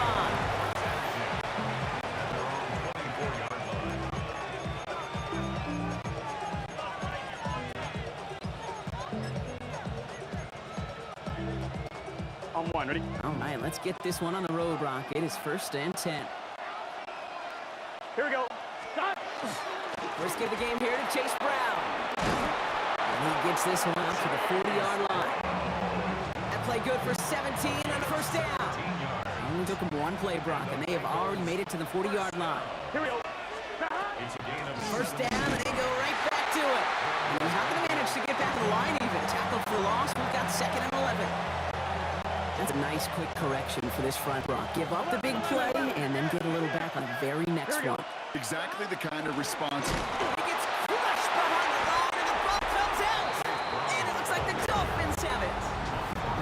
On one, ready? All right, let's get this one on the road, Brock. It is 1st and 10. Here we go. Stop. First get the game here to Chase Brown. And he gets this one out to the 40-yard line. That play good for 17 on the first down. It only took him one play, Brock, and they have already made it to the 40-yard line. Here we go. First down, and they go right back to it. And he's not going to manage to get back to the line even. Tackled for loss. We've got 2nd and 11. That's a nice quick correction for this front, Brock. Give up the big play and then get a little back on the very next one. Exactly the kind of response. He gets crushed behind the line, and the ball comes out. And it looks like the Dolphins have it.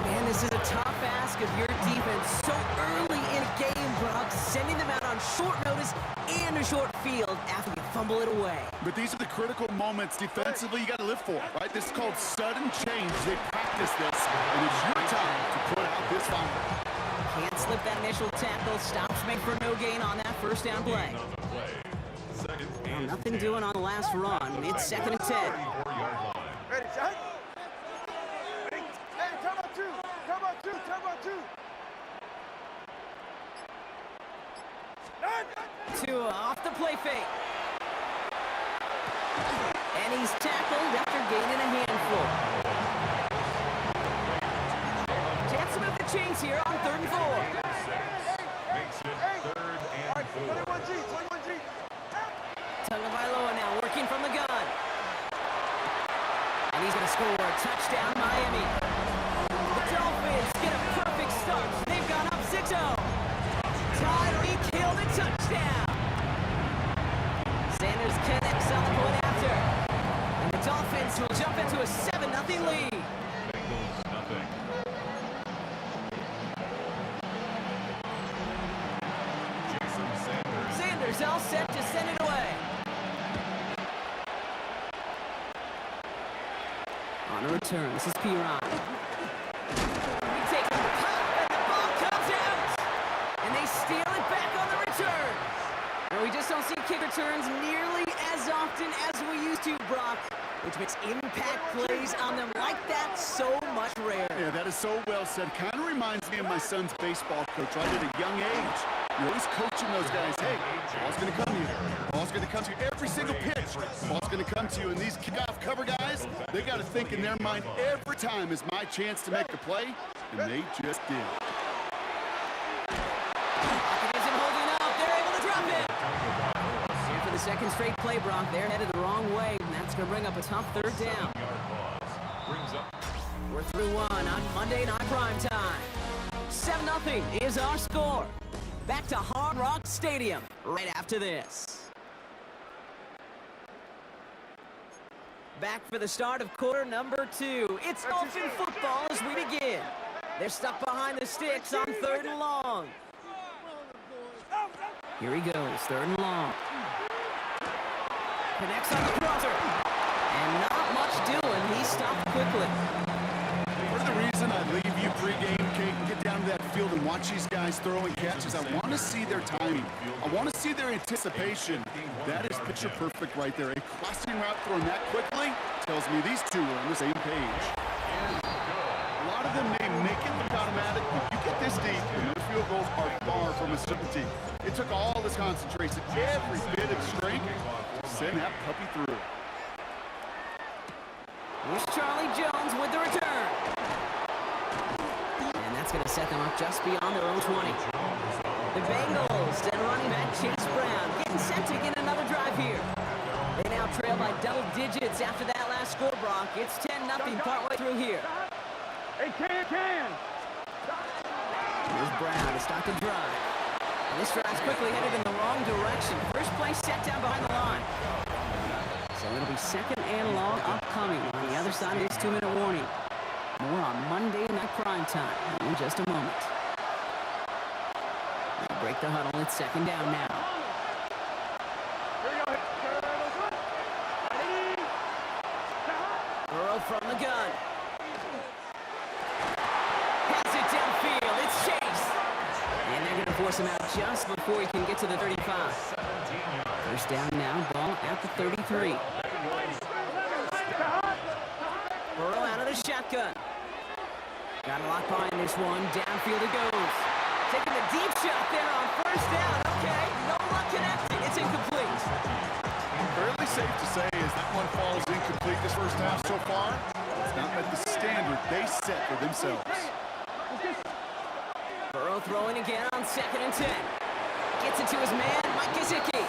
Man, this is a tough ask of your defense so early in a game, Brock. Sending them out on short notice and a short field after you fumble it away. But these are the critical moments defensively you got to live for, right? This is called sudden change. They practice this, and it's your time to put out this fire. Can't slip that initial tackle. Stops make for no gain on that first down play. Well, nothing doing on the last run. It's 2nd and 10. Ready, shot. Hey, come on, two. Come on, two. Come on, two. Tua off the play fake. And he's tackled after gaining a handful. Chance to move the chains here on 3rd and 4. Makes it 3rd and 4. 21G. Tagovailoa now working from the gun. And he's going to score a touchdown, Miami. The Dolphins get a perfect start. They've gone up 6-0. Tyreek Hill the touchdown. Sanders connects on the point after. And the Dolphins will jump into a 7-0 lead. Bengals nothing. Jason Sanders. Sanders all set to send it away. On a return, this is Perine. He takes the pop, and the ball comes out. And they steal it back on the return. Well, we just don't see kick returns nearly as often as we used to, Brock, which makes impact plays on them like that so much rarer. Yeah, that is so well said. Kind of reminds me of my son's baseball coach right at a young age. You're always coaching those guys. Hey, ball's going to come to you. Ball's going to come to you. Every single pitch, ball's going to come to you. And these kickoff cover guys, they got to think in their mind every time is my chance to make a play. and they just did. Pocket isn't holding up. They're able to drop it. And for the second straight play, Brock, they're headed the wrong way, and that's going to bring up a tough third down. We're through one on Monday Night Prime Time. 7-0 is our score. Back to Hard Rock Stadium right after this. Back for the start of quarter number 2. It's Dolphin football as we begin. They're stuck behind the sticks on 3rd and long. Here he goes, 3rd and long. Connects on the crosser. And not much doing. He stopped quickly. Part of the reason I leave you pregame, Kate, get down to that field and watch these guys throwing catches. I want to see their timing. I want to see their anticipation. That is picture perfect right there. A crossing route thrown that quickly tells me these two are on the same page. A lot of them may make it look automatic, but you get this deep, and those field goals are far from a certainty. It took all this concentration, every bit of strength, to send that puppy through. Here's Charlie Jones with the return. And that's going to set them up just beyond their own 20. The Bengals and running back Chase Brown getting set to get another drive here. They now trail by double digits after that last score, Brock. It's 10-0 partway through here. Hey, can! Here's Brown to start the drive. And this drive's quickly headed in the wrong direction. First play set down behind the line. So it'll be second and long upcoming on the other side of this 2-minute warning. More on Monday Night Prime Time in just a moment. They break the huddle. It's second down now. Burrow from the gun. Hits it downfield. It's Chase. And they're going to force him out just before he can get to the 35. First down now, ball at the 33. Burrow out of the shotgun. Got a lot behind this one. Downfield it goes. Taking the deep shot there on first down. Okay, no luck connecting. It's incomplete. Fairly safe to say as that one falls incomplete this first half so far. It's not met the standard they set for themselves. Burrow throwing again on 2nd and 10. Gets it to his man, Mike Gesicki.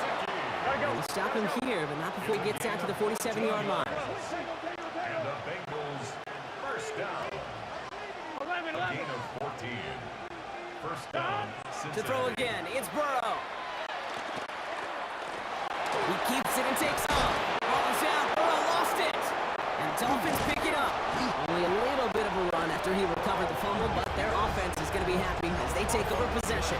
We'll stop him here, but not before he gets out to the 47-yard line. And the Bengals first down. A gain of 14. First down, To throw again, it's Burrow. He keeps it and takes off. Ball is out, Burrow lost it. And Dolphins pick it up. Only a little bit of a run after he recovered the fumble, but their offense is going to be happy as they take over possession.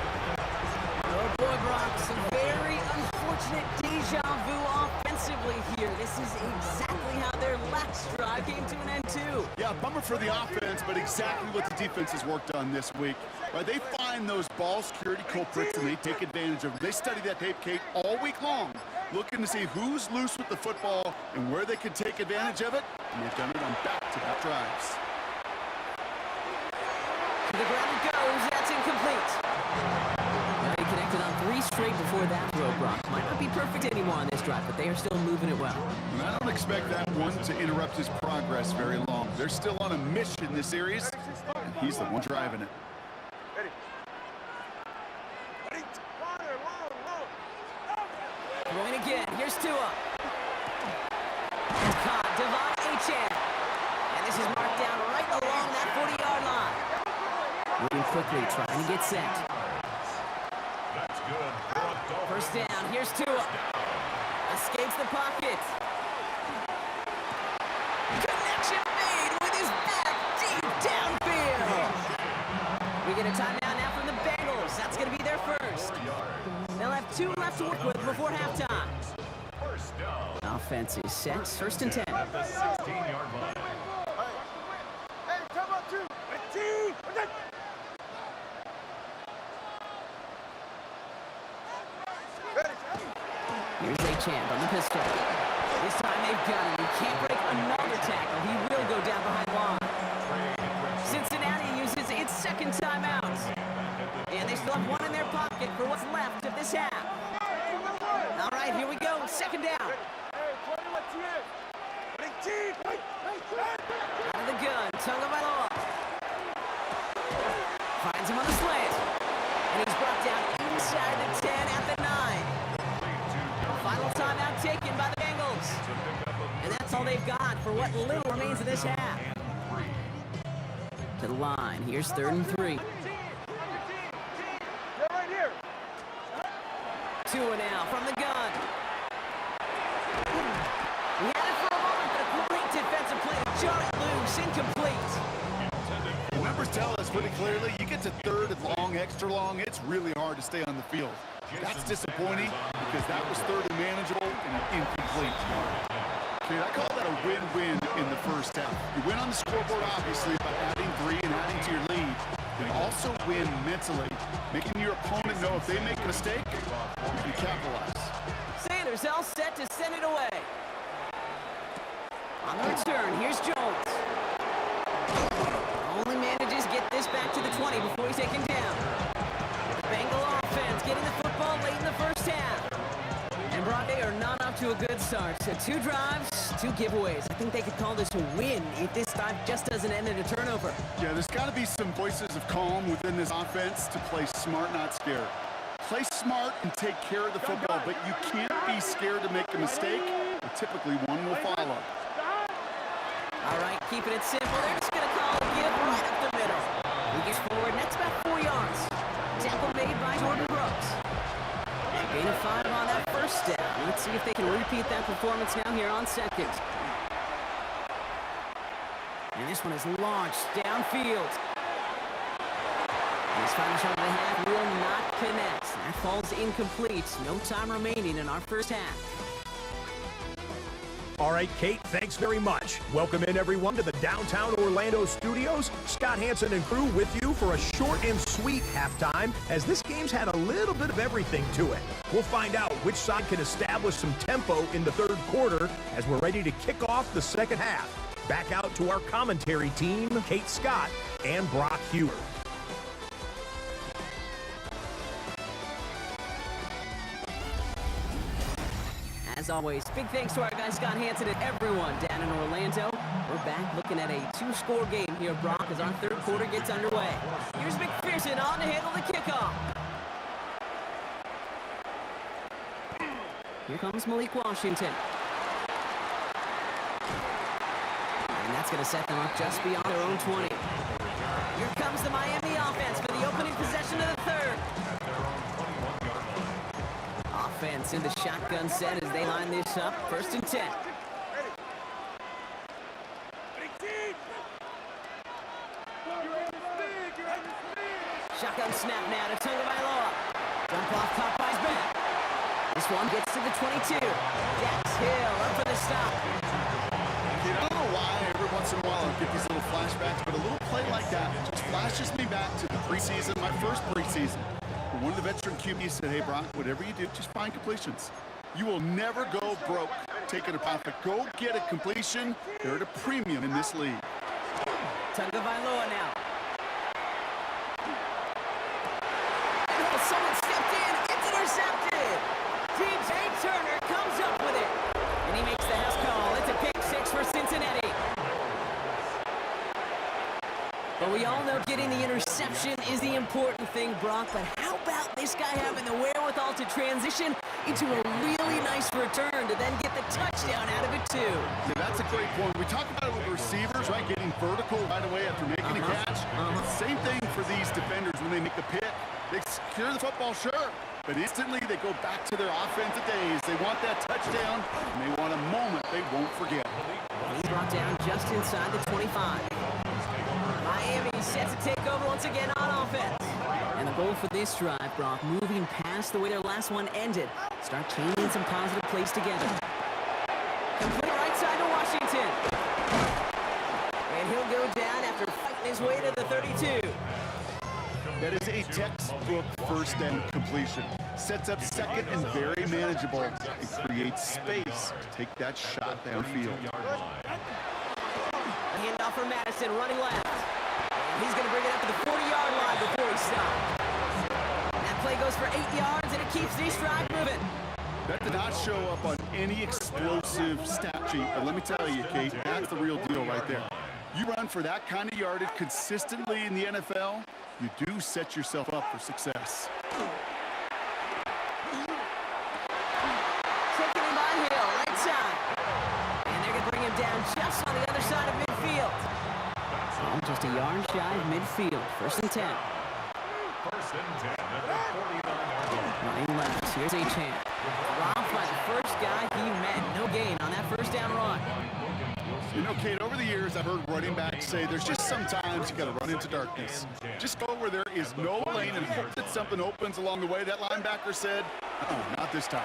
Oh boy, Brock, some very unfortunate deja vu offensively here. This is exactly how their last drive came to an end too. Yeah, bummer for the offense, but exactly what the defense has worked on this week. They find those ball security culprits and they take advantage of them. They study that tape, Kate, all week long, looking to see who's loose with the football and where they can take advantage of it, and they've done it on back-to-back drives. To the ground it goes. That's incomplete. He connected on 3 straight before that throw, Brock. Might not be perfect anymore on this drive, but they are still moving it well. And I don't expect that one to interrupt his progress very long. They're still on a mission this series, and he's the one driving it. Throwing again. Here's Tua. It's caught. Devon Achane. And this is marked down right along that 40-yard line. Moving quickly, trying to get set. that's good. First down. Here's Tua. Escapes the pocket. Connection made with his back deep downfield. We get a timeout now from the Bengals. That's going to be their first. They'll have 2 left to work with before halftime. First down. Offense is set. 1st and 10. At the 16-yard line. Hey, come on, 2. 2. Here's Achane on the pistol. This time they've got him. He can't break another tackle. He will go down behind line. Cincinnati uses its 2nd timeout. And they still have 1 in their pocket for what's left of this half. All right, here we go. 2nd down. Out of the gun, Tagovailoa. Finds him on the slant. And he's brought down inside the 10 at the 9. Final timeout taken by the Bengals. And that's all they've got for what little remains of this half. To the line. Here's 3rd and 3. Yeah, right here. 2 and out from the gun. He had it for a moment, but a great defensive play to jar it loose. Incomplete. The numbers tell us pretty clearly, you get to 3rd and long, extra long, it's really hard to stay on the field. That's disappointing because that was 3rd and manageable and incomplete. Okay, I call that a win-win in the first half. You win on the scoreboard, obviously, by adding 3 and adding to your lead. You also win mentally, making your opponent know if they make a mistake, you can capitalize. Sanders all set to send it away. On the return, here's Jones. Only manages to get this back to the 20 before he's taken down. Bengal offense getting the football late in the first half. And Brock, they are not off to a good start. So 2 drives, 2 giveaways. I think they could call this a win if this drive just doesn't end in a turnover. Yeah, there's got to be some voices of calm within this offense to play smart, not scared. Play smart and take care of the football, but you can't be scared to make a mistake. Typically, one will follow. All right, keeping it simple. They're just going to call a give right up the middle. He gets forward, and that's about 4 yards. Tackle made by Jordan Brooks. And gain of 5 on that first down. Let's see if they can repeat that performance now here on 2nd. And this one is launched downfield. And his final shot of the half will not connect. That falls incomplete. No time remaining in our first half. All right, Kate, thanks very much. Welcome in, everyone, to the downtown Orlando studios. Scott Hansen and crew with you for a short and sweet halftime, as this game's had a little bit of everything to it. We'll find out which side can establish some tempo in the 3rd quarter as we're ready to kick off the 2nd half. Back out to our commentary team, Kate Scott and Brock Huard. As always, big thanks to our guy Scott Hansen and everyone down in Orlando. We're back looking at a 2-score game here, Brock, as our 3rd quarter gets underway. Here's McPherson on to handle the kickoff. Here comes Malik Washington. And that's going to set them up just beyond their own 20. Here comes the Miami offense for the opening possession of the 3rd. Offense in the shotgun set as they line this up. 1st and 10. Shotgun snap now to Tagovailoa. Jump off Popeye's back. This one gets to the 22. Dax Hill up for the stop. I don't know why every once in a while I get these little flashbacks, but a little play like that just flashes me back to the preseason, my first preseason. One of the veteran QBs said, hey, Brock, whatever you do, just find completions. You will never go broke taking a profit. Go get a completion. They're at a premium in this league. Tagovailoa now. And someone stepped in. It's intercepted. DJ Turner comes up with it. And he makes the house call. It's a pick 6 for Cincinnati. But we all know getting the interception is the important thing, Brock. But how about this guy having the wherewithal to transition into a really nice return to then get the touchdown out of it, too? Yeah, that's a great point. We talk about it with receivers, right? Getting vertical right away after making a catch. Same thing for these defenders when they make a pick. They secure the football, sure. But instantly they go back to their offensive days. They want that touchdown, and they want a moment they won't forget. He's brought down just inside the 25. Miami set to take over once again on offense. And the goal for this drive, Brock, moving past the way their last one ended. Start chaining some positive plays together. Complete right side to Washington. And he'll go down after fighting his way to the 32. That is a textbook first down completion. Sets up 2nd and very manageable. It creates space to take that shot downfield. Handoff for Madison, running left. He's going to bring it up to the 40-yard line before he stops. That play goes for 8 yards, and it keeps this drive moving. That did not show up on any explosive stat sheet, but let me tell you, Kate, that's the real deal right there. You run for that kind of yardage consistently in the NFL, you do set yourself up for success. Taking him by Hill, right side. And they're going to bring him down just on the other side of midfield. And just a yard shy of midfield. 1st and 10. 1st and 10 at the 49-yard line. Running left. Here's Achane. Robbed by the first guy he met. No gain on that first down run. You know, Kate, over the years, I've heard running backs say there's just sometimes you got to run into darkness. Just go where there is no lane and hope that something opens along the way. That linebacker said, not this time.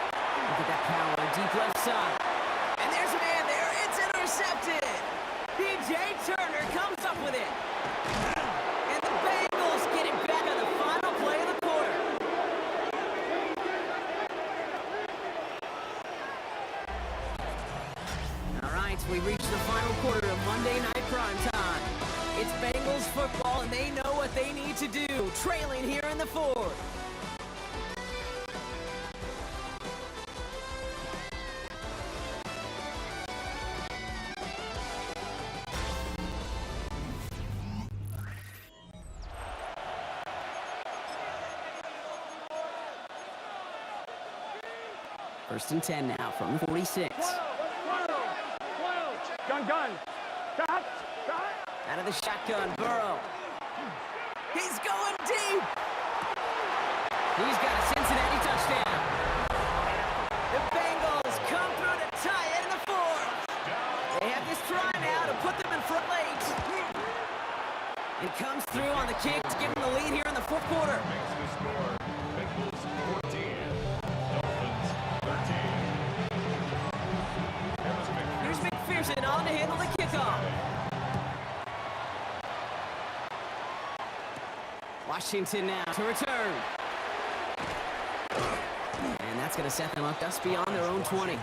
Look at that power, deep left side. And there's a man there. It's intercepted. P.J. Turner comes up with it. And the Bengals get it back on the final play of the quarter. All right, we reach the final quarter of Monday Night Primetime. It's Bengals football, and they know what they need to do, trailing here in the fourth. First and 10 now from the 46. Gun. Stop. Out of the shotgun, Burrow. He's going deep. He's got a Cincinnati touchdown. The Bengals come through to tie it in the fourth. They have this try now to put them in front late. It comes through on the kick to give them the lead here in the fourth quarter. Makes the score. Bengals 14, Dolphins 13. Here's McPherson on to handle the kickoff. Washington now to return. And that's going to set them up just beyond their own 20.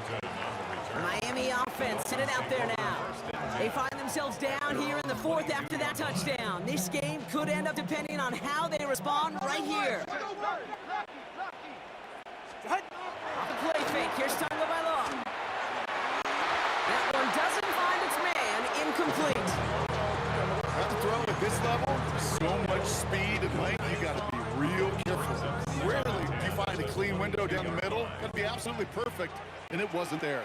Miami offense sent it out there now. They find themselves down here in the fourth after that touchdown. This game could end up depending on how they respond right here. Off the play fake. Here's Tagovailoa. That one doesn't find its man. Incomplete. At the throw at this level, so much speed and length, you got to be real careful. Rarely do you find a clean window down the middle. Got to be absolutely perfect, and it wasn't there.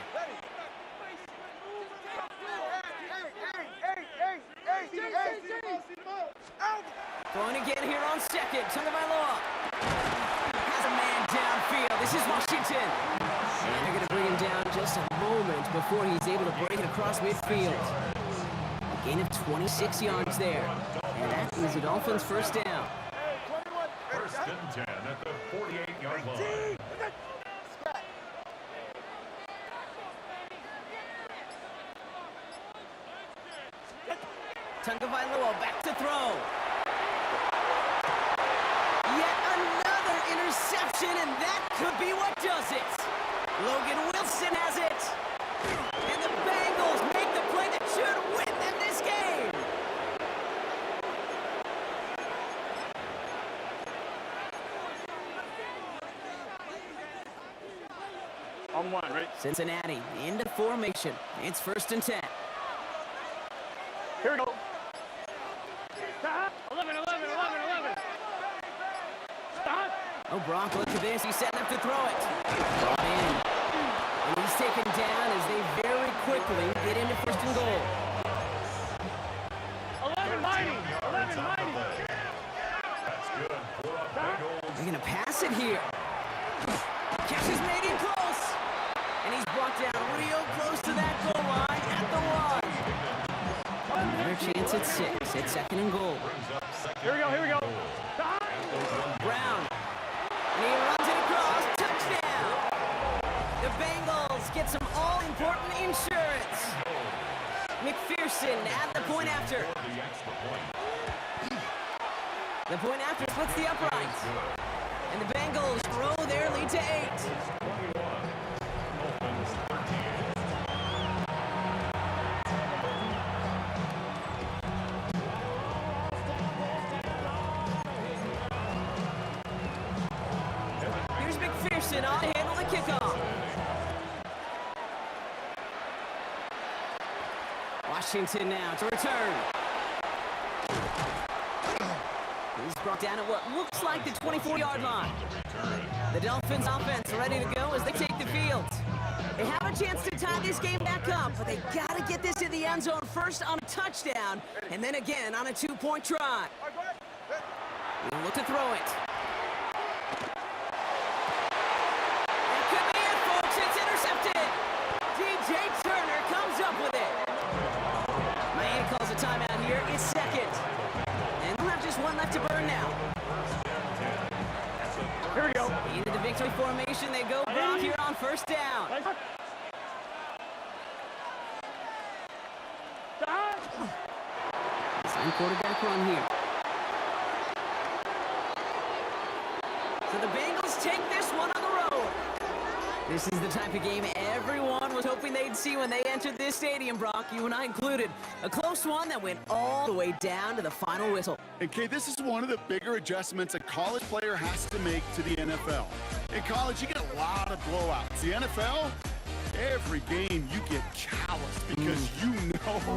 Throwing again here on second. Tagovailoa has a man downfield. This is Washington. And they're going to bring him down just a moment before he's able to break it across midfield. A gain of 26 yards there. And that is the Dolphins' first down. 1st and 10 at the 48-yard line. Tagovailoa back to throw. Yet another interception, and that could be what does it. Logan Wilson has it. And the Bengals make the play that should win them this game. On one, right? Cincinnati into formation. It's 1st and 10. Here we go. 11. Stop. Oh, Brock, look at this. He's setting up to throw it. Brought in. And he's taken down as they very quickly get into 1st and goal. 11 mighty. That's good. For the Bengals. They're going to pass it here. Catch is made in close. And he's brought down real close to that goal line at the 1. Another chance at 6. It's 2nd and goal. Here we go. Brown. And he runs it across. Touchdown. The Bengals get some all-important insurance. McPherson at the point after. The point after splits the uprights. And the Bengals grow their lead to 8. Here's McPherson on to handle the kickoff. Washington now to return. He's brought down at what looks like the 24-yard line. The Dolphins offense ready to go as they take the field. They have a chance to tie this game back up, but they gotta get this in the end zone first on a touchdown, and then again on a 2-point try. He'll look to throw it. That could be it, folks. It's intercepted. DJ Turner comes up with it. Miami calls a timeout here. It's second. And we'll have just one left to burn now. Here we go. Into the victory formation they go, Brock, here on first down. Same quarterback run here. So the Bengals take this one on the road. This is the type of game everyone was hoping they'd see when they entered this stadium, Brock, you and I included. A close one that went all the way down to the final whistle. And Kay, this is one of the bigger adjustments a college player has to make to the NFL. In college, you get a lot of blowouts. The NFL, every game you get calloused because you know.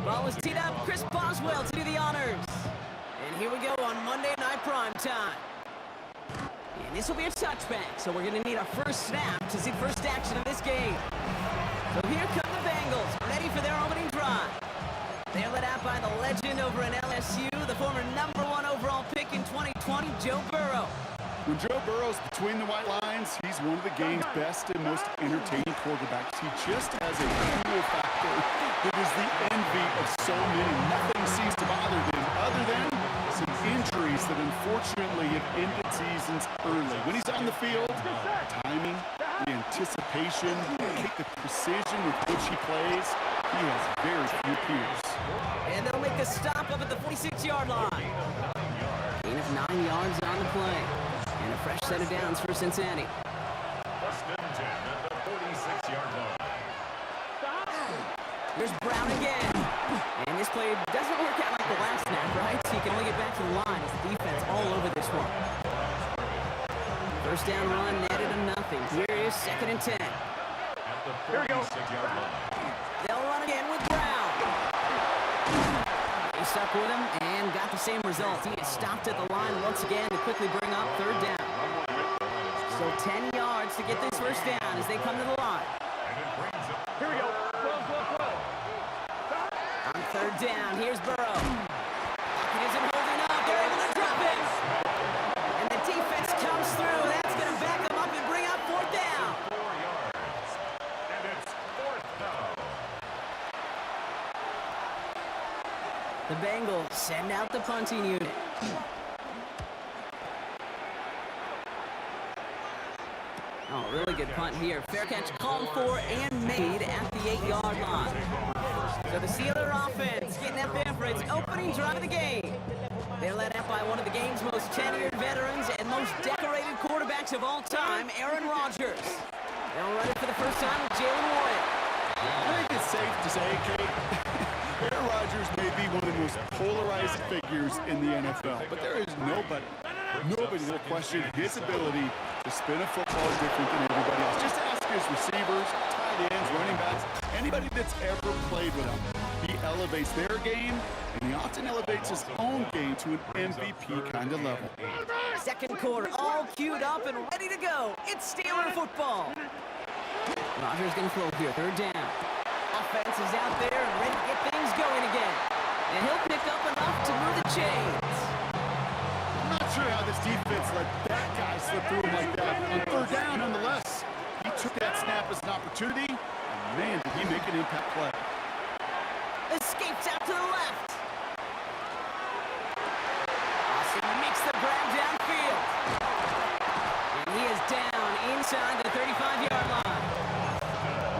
Ball is teed up. Chris Boswell to do the honors. And here we go on Monday Night Prime Time. And this will be a touchback, so we're going to need our first snap to see the first action of this game. So here come the Bengals, ready for their opening drive. They're led out by the legend over in LSU, the former #1 overall pick in 2020, Joe Burrow. When Joe Burrow's between the white lines, he's one of the game's best and most entertaining quarterbacks. He just has a cool factor that is the envy of so many. Nothing seems to bother them other than some injuries that unfortunately have ended seasons early. When he's on the field, timing, the anticipation, the precision with which he plays, he has very few peers. And they'll make a stop up at the 46-yard line. Gain of 9 yards on the play. And a fresh set of downs for Cincinnati. First and 10 at the 46-yard line. Here's Brown again. And this play doesn't work out like the last snap, right? So you can only get back to the line as the defense all over this one. First down run netted to nothing. Here is 2nd and 10. At the 46-yard line. They'll run again with Brown. He stuck with him and got the same result. He is stopped at the line once again to quickly bring up 3rd down. So 10 yards to get this first down as they come to the line. Here we go. On 3rd down, here's Burrow. He isn't holding up. They're able to drop it. And the defense comes through. That's going to back them up and bring up 4th down. 4 yards. And it's 4th down. The Bengals send out the punting unit. Oh, really good punt here. Fair catch called for and made at the 8-yard line. So the Steeler offense getting out there for its opening drive of the game. They're led out by one of the game's most tenured veterans and most decorated quarterbacks of all time, Aaron Rodgers. They'll run it for the first time with Jalen Warren. I think it's safe to say, Kate, Aaron Rodgers may be one of the most polarized figures in the NFL, but there is nobody will question his ability to spin a football different than everybody else. Just ask his receivers, tight ends, running backs, anybody that's ever played with him. He elevates their game, and he often elevates his own game to an MVP kind of level. 2nd quarter, all queued up and ready to go. It's Steeler football. Rodgers going to throw here, 3rd down. Offense is out there and ready to get things going again. And he'll pick up enough to move the chains. I'm not sure how this defense let that guy slip through him like that. On 3rd down, nonetheless, he took that snap as an opportunity, and man, did he make an impact play. Escapes out to the left. Austin makes the grab downfield. And he is down inside the 35-yard line.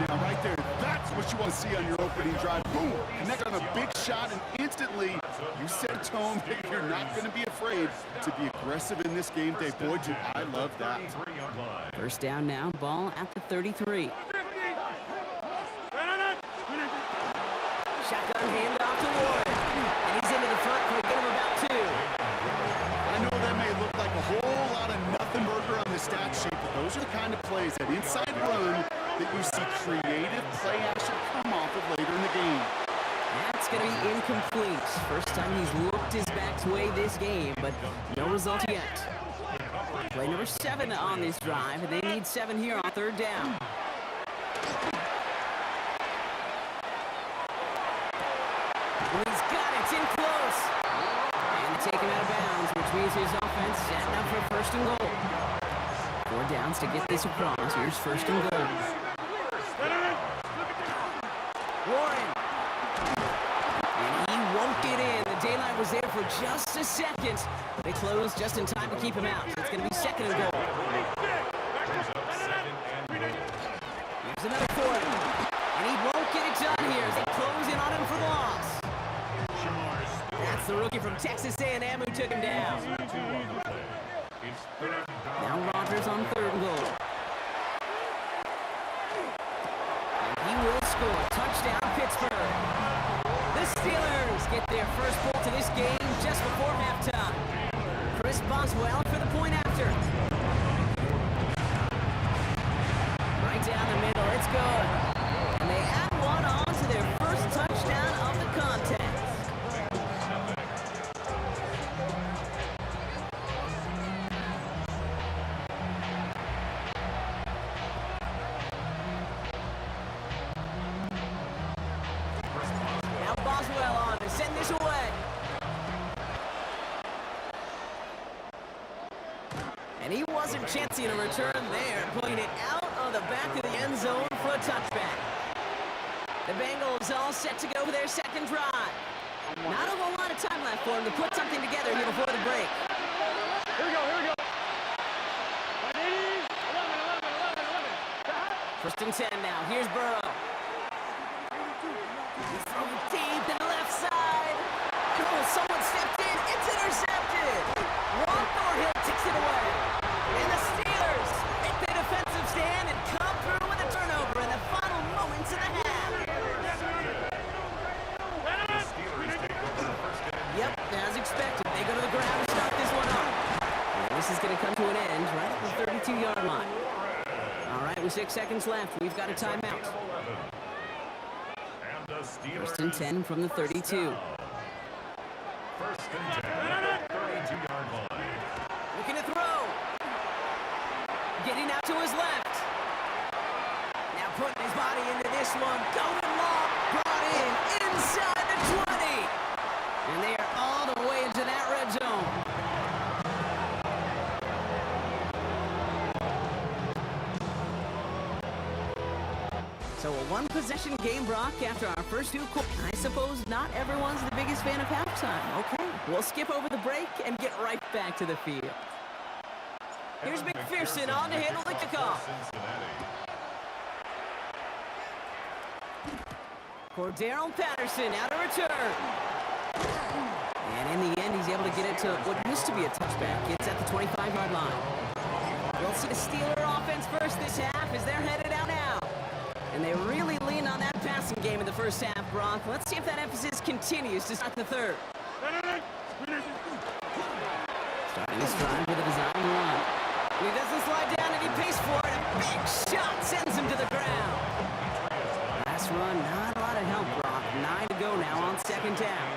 Now, right there, that's what you want to see on your opening drive. Boom! Connect on a big shot, and instantly you set a tone that you're not going to be afraid to be aggressive in this game day. Boy, do I love that. First down now, ball at the 33. Shotgun handoff to Warren. And he's into the front for a gain of about 2. I know that may look like a whole lot of nothing burger on the stat sheet, but those are the kind of plays, that inside run, that you see creative play action come off of later in the game. That's going to be incomplete. First time he's looked his back way this game, but no result yet. Play number 7 on this drive, and they need 7 here on 3rd down. He's got it, it's in close. And take him out of bounds, which means his offense setting up for 1st and goal. 4 downs to get this across. Here's 1st and goal. Warren. And he won't get in. The daylight was there for just a second. They closed just in time to keep him out. So it's going to be 2nd and goal. Here's another 4. And he won't get it done here as they close in on him for the loss. That's the rookie from Texas A&M who took him down. Now Rodgers on 3rd and goal. And he will score. Touchdown, Pittsburgh. The Steelers get their first point to this game just before halftime. Chris Boswell for the point after. Right down the middle, it's good. And they add one on to their first touchdown of the contest. Doesn't chance you to return there, putting it out of the back of the end zone for a touchback. The Bengals all set to go for their second drive. Not a whole lot of time left for them to put something together here before the break. Here we go, here we go. 1st and 10 now. Here's Burrow. He's throwing deep to the left side. Oh, someone stepped in. It's intercepted. Ron Thornhill takes it away. And the Steelers make the defensive stand and come through with a turnover in the final moments of the half. The Steelers take over first and Yep, as expected. They go to the ground and start this one up. And this is going to come to an end right at the 32-yard line. All right, with 6 seconds left, we've got a timeout. And the Steelers 1st and 10 from the 32. 1st and 10 at the 32-yard line. Looking to throw. Getting out to his left. Now putting his body into this one. Going long. Brought in inside the 20. And they are all the way into that red zone. So a one-possession game, Brock, after our first 2 quarters. I suppose not everyone's the biggest fan of halftime. Okay, we'll skip over the break and get right back to the field. Here's McPherson on to handle the kickoff. Cordero Patterson out of return. And in the end, he's able to get it to what used to be a touchback. It's at the 25-yard line. We'll see the Steeler offense first this half as they're headed out now. And they really leaned on that passing game in the first half, Brock. Let's see if that emphasis continues to start the third. Starting his drive with a design run. He doesn't slide down and he pays for it. A big shot sends him to the ground. Last run, not a lot of help, Brock. 9 to go now on 2nd down.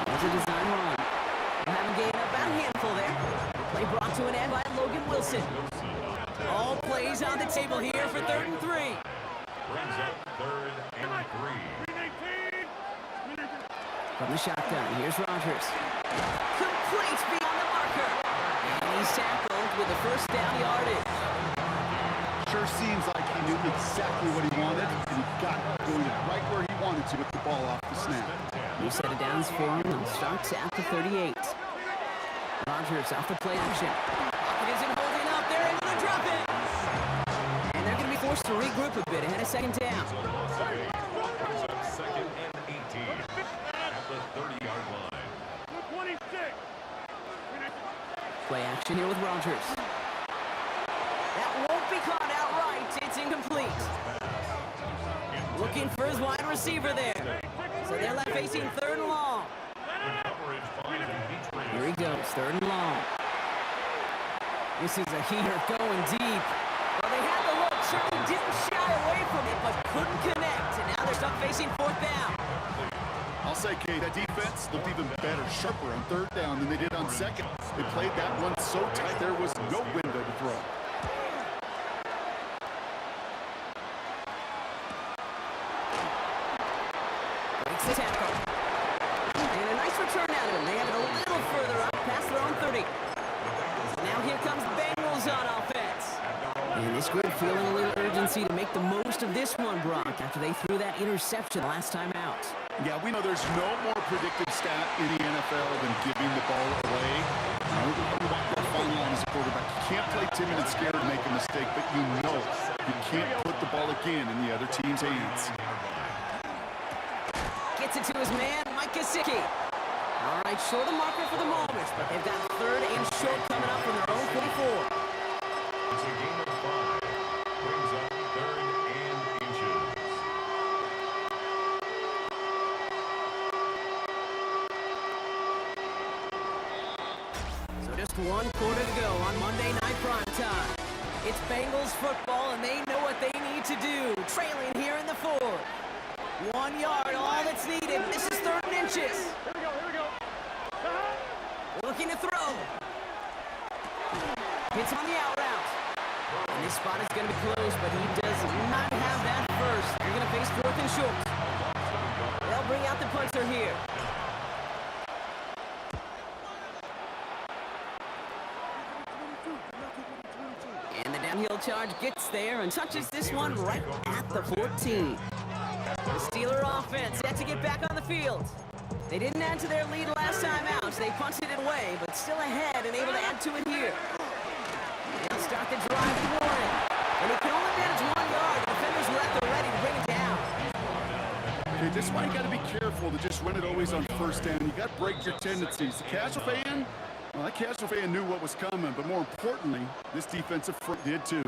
There's a design run. We'll have him gain up a handful there. Play brought to an end by Logan Wilson. All plays on the table here for 3rd and 3. Brings up 3rd and 3. From the shotgun, here's Rodgers. Complete beyond the marker. And he's tackled with the 1st down yardage. Sure seems like he knew exactly what he wanted, and he got doing it right where he wanted to with the ball off the snap. New set of downs for him and starts at the 38. Rodgers off the play action. Pocket isn't holding up. They're able to drop it. And they're going to be forced to regroup a bit ahead of 2nd down. Brings up 2nd and 18 at the 30-yard line. 26. Play action here with Rodgers. That won't be caught outright. It's incomplete. Looking for his wide receiver there. So they're left facing 3rd and long. Here he goes, 3rd and long. This is a heater going deep. Well, they had the look, certainly didn't shy away from it, but couldn't connect. And now they're stuck facing 4th down. I'll say, Kate, that defense looked even better, sharper on 3rd down than they did on 2nd. They played that one so tight there was no window to throw. Breaks the tackle. And a nice return out of him. They have it a little further up past their own 30. Now here comes the Bengals on offense. And this group feeling a little urgency to make the most of this one, Brock, after they threw that interception last time out. Yeah, we know there's no more predictive stat in the NFL than giving the ball away. You walk that fine line as a quarterback. You can't play timid and scared and make a mistake, but you know you can't put the ball again in the other team's hands. Gets it to his man, Mike Gesicki. All right, short the marker for the moment, but they've got 3rd and short coming up from their own 44. It's a game of 5. Brings up 3rd and inches. So just 1 quarter to go on Monday Night Primetime. It's Bengals football, and they know what they need to do. Trailing here in the 4th. 1 yard, all that's needed. This is 3rd and inches. Here we go, here we go. Looking to throw. Hits on the out route. And this spot is going to be close, but he does not have that first. They're going to face 4th and short. They'll bring out the punter here. downhill charge gets there and touches this one right at the 14. The Steeler offense set to get back on the field. They didn't add to their lead last time out. They punted it away, but still ahead and able to add to it here. They'll start the drive with Warren. And he can only manage 1 yard. The defenders were at the ready to bring it down. Okay, this is why you got to be careful to just run it always on first down. You got to break your tendencies. The casual fan, well, that casual fan knew what was coming, but more importantly, this defensive front did too.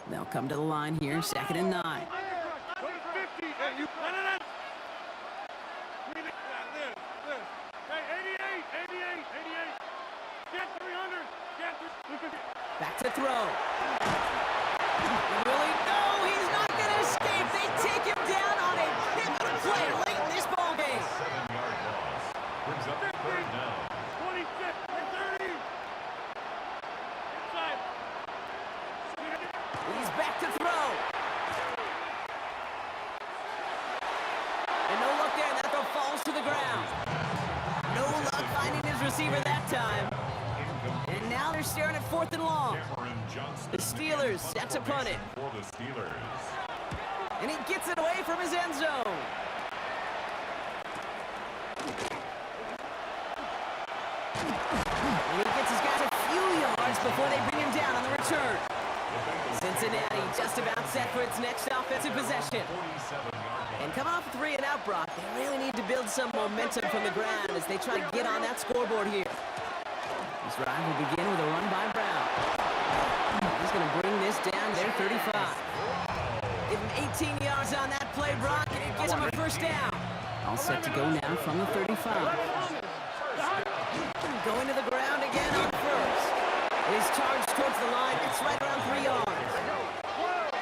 They'll come to the line here, 2nd and 9. Go to 50. Hey, you. No. Hey, 88. Get 300. Back to throw. Really? No, he's not going to escape. They take him down on a pivotal play late in this ball game. 7-yard loss. Brings up 3rd down. 26 and 30. Inside. He's back to throw. And no luck there. That throw falls to the ground. No luck finding his receiver that time. And now they're staring at 4th and long. Cameron Johnston. The Steelers set to punt it. For the Steelers. And he gets it away from his end zone. And he gets his guys a few yards before they bring him down on the return. Cincinnati just about set for its next offensive possession. 47-yard loss. And coming off a 3-and-out, Brock, they really need to build some momentum from the ground as they try to get on that scoreboard here. This drive will begin with a run by Brown. He's going to bring this down to their 35. Give him 18 yards on that play, Brock, and it gives him a first down. All set to go now from the 35. Going to the ground again on first. His charge towards the line, it's right around 3 yards.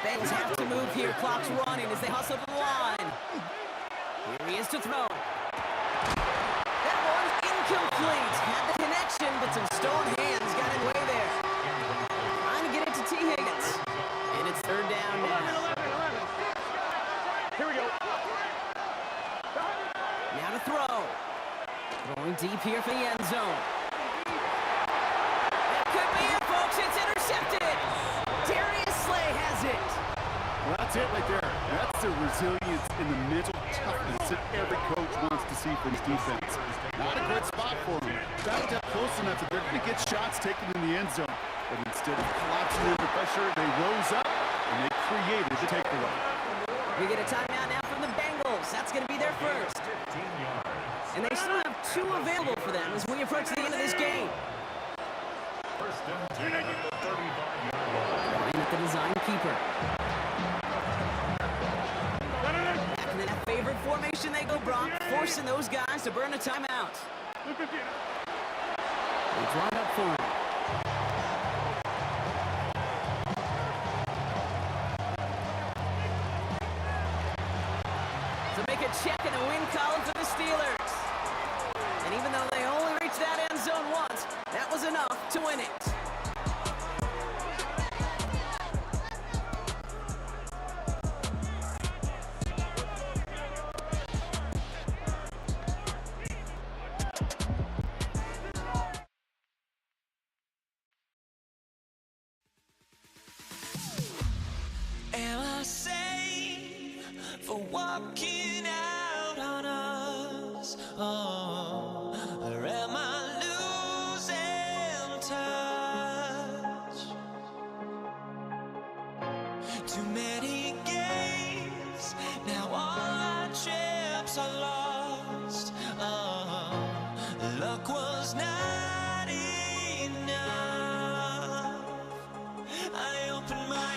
Bengals have to move here, clock's running as they hustle to the line. Here he is to throw. That one's incomplete. Had the connection, but some stone hands got in the way there. Trying to get it to T. Higgins. And it's 3rd down now. Here we go. Now to throw. Throwing deep here for the end zone. That could be it, folks. It's intercepted. Darius Slay has it. Well, that's it right there. That's the resilience and the mental toughness that every coach wants to see from his defense. Not a great spot for him. Backed up close enough that they're going to get shots taken in the end zone. But instead of collapsing under pressure, they rose up and they created the takeaway. We get a timeout now from the Bengals. That's going to be their first. 15 yards. And they still have 2 available for them as we approach the end of this game. 1st and 10 at the 35-yard line. Line at the design keeper. Back in that favorite formation they go, Brock, forcing those guys to burn a timeout. They draw it up for him. To make a check in a win column for the Steelers. And even though they only reached that end zone once, that was enough to win it. Am I sane for walking out on us? Oh, or am I losing touch? Too many games, now all our chips are lost. Oh, luck was not enough. I opened my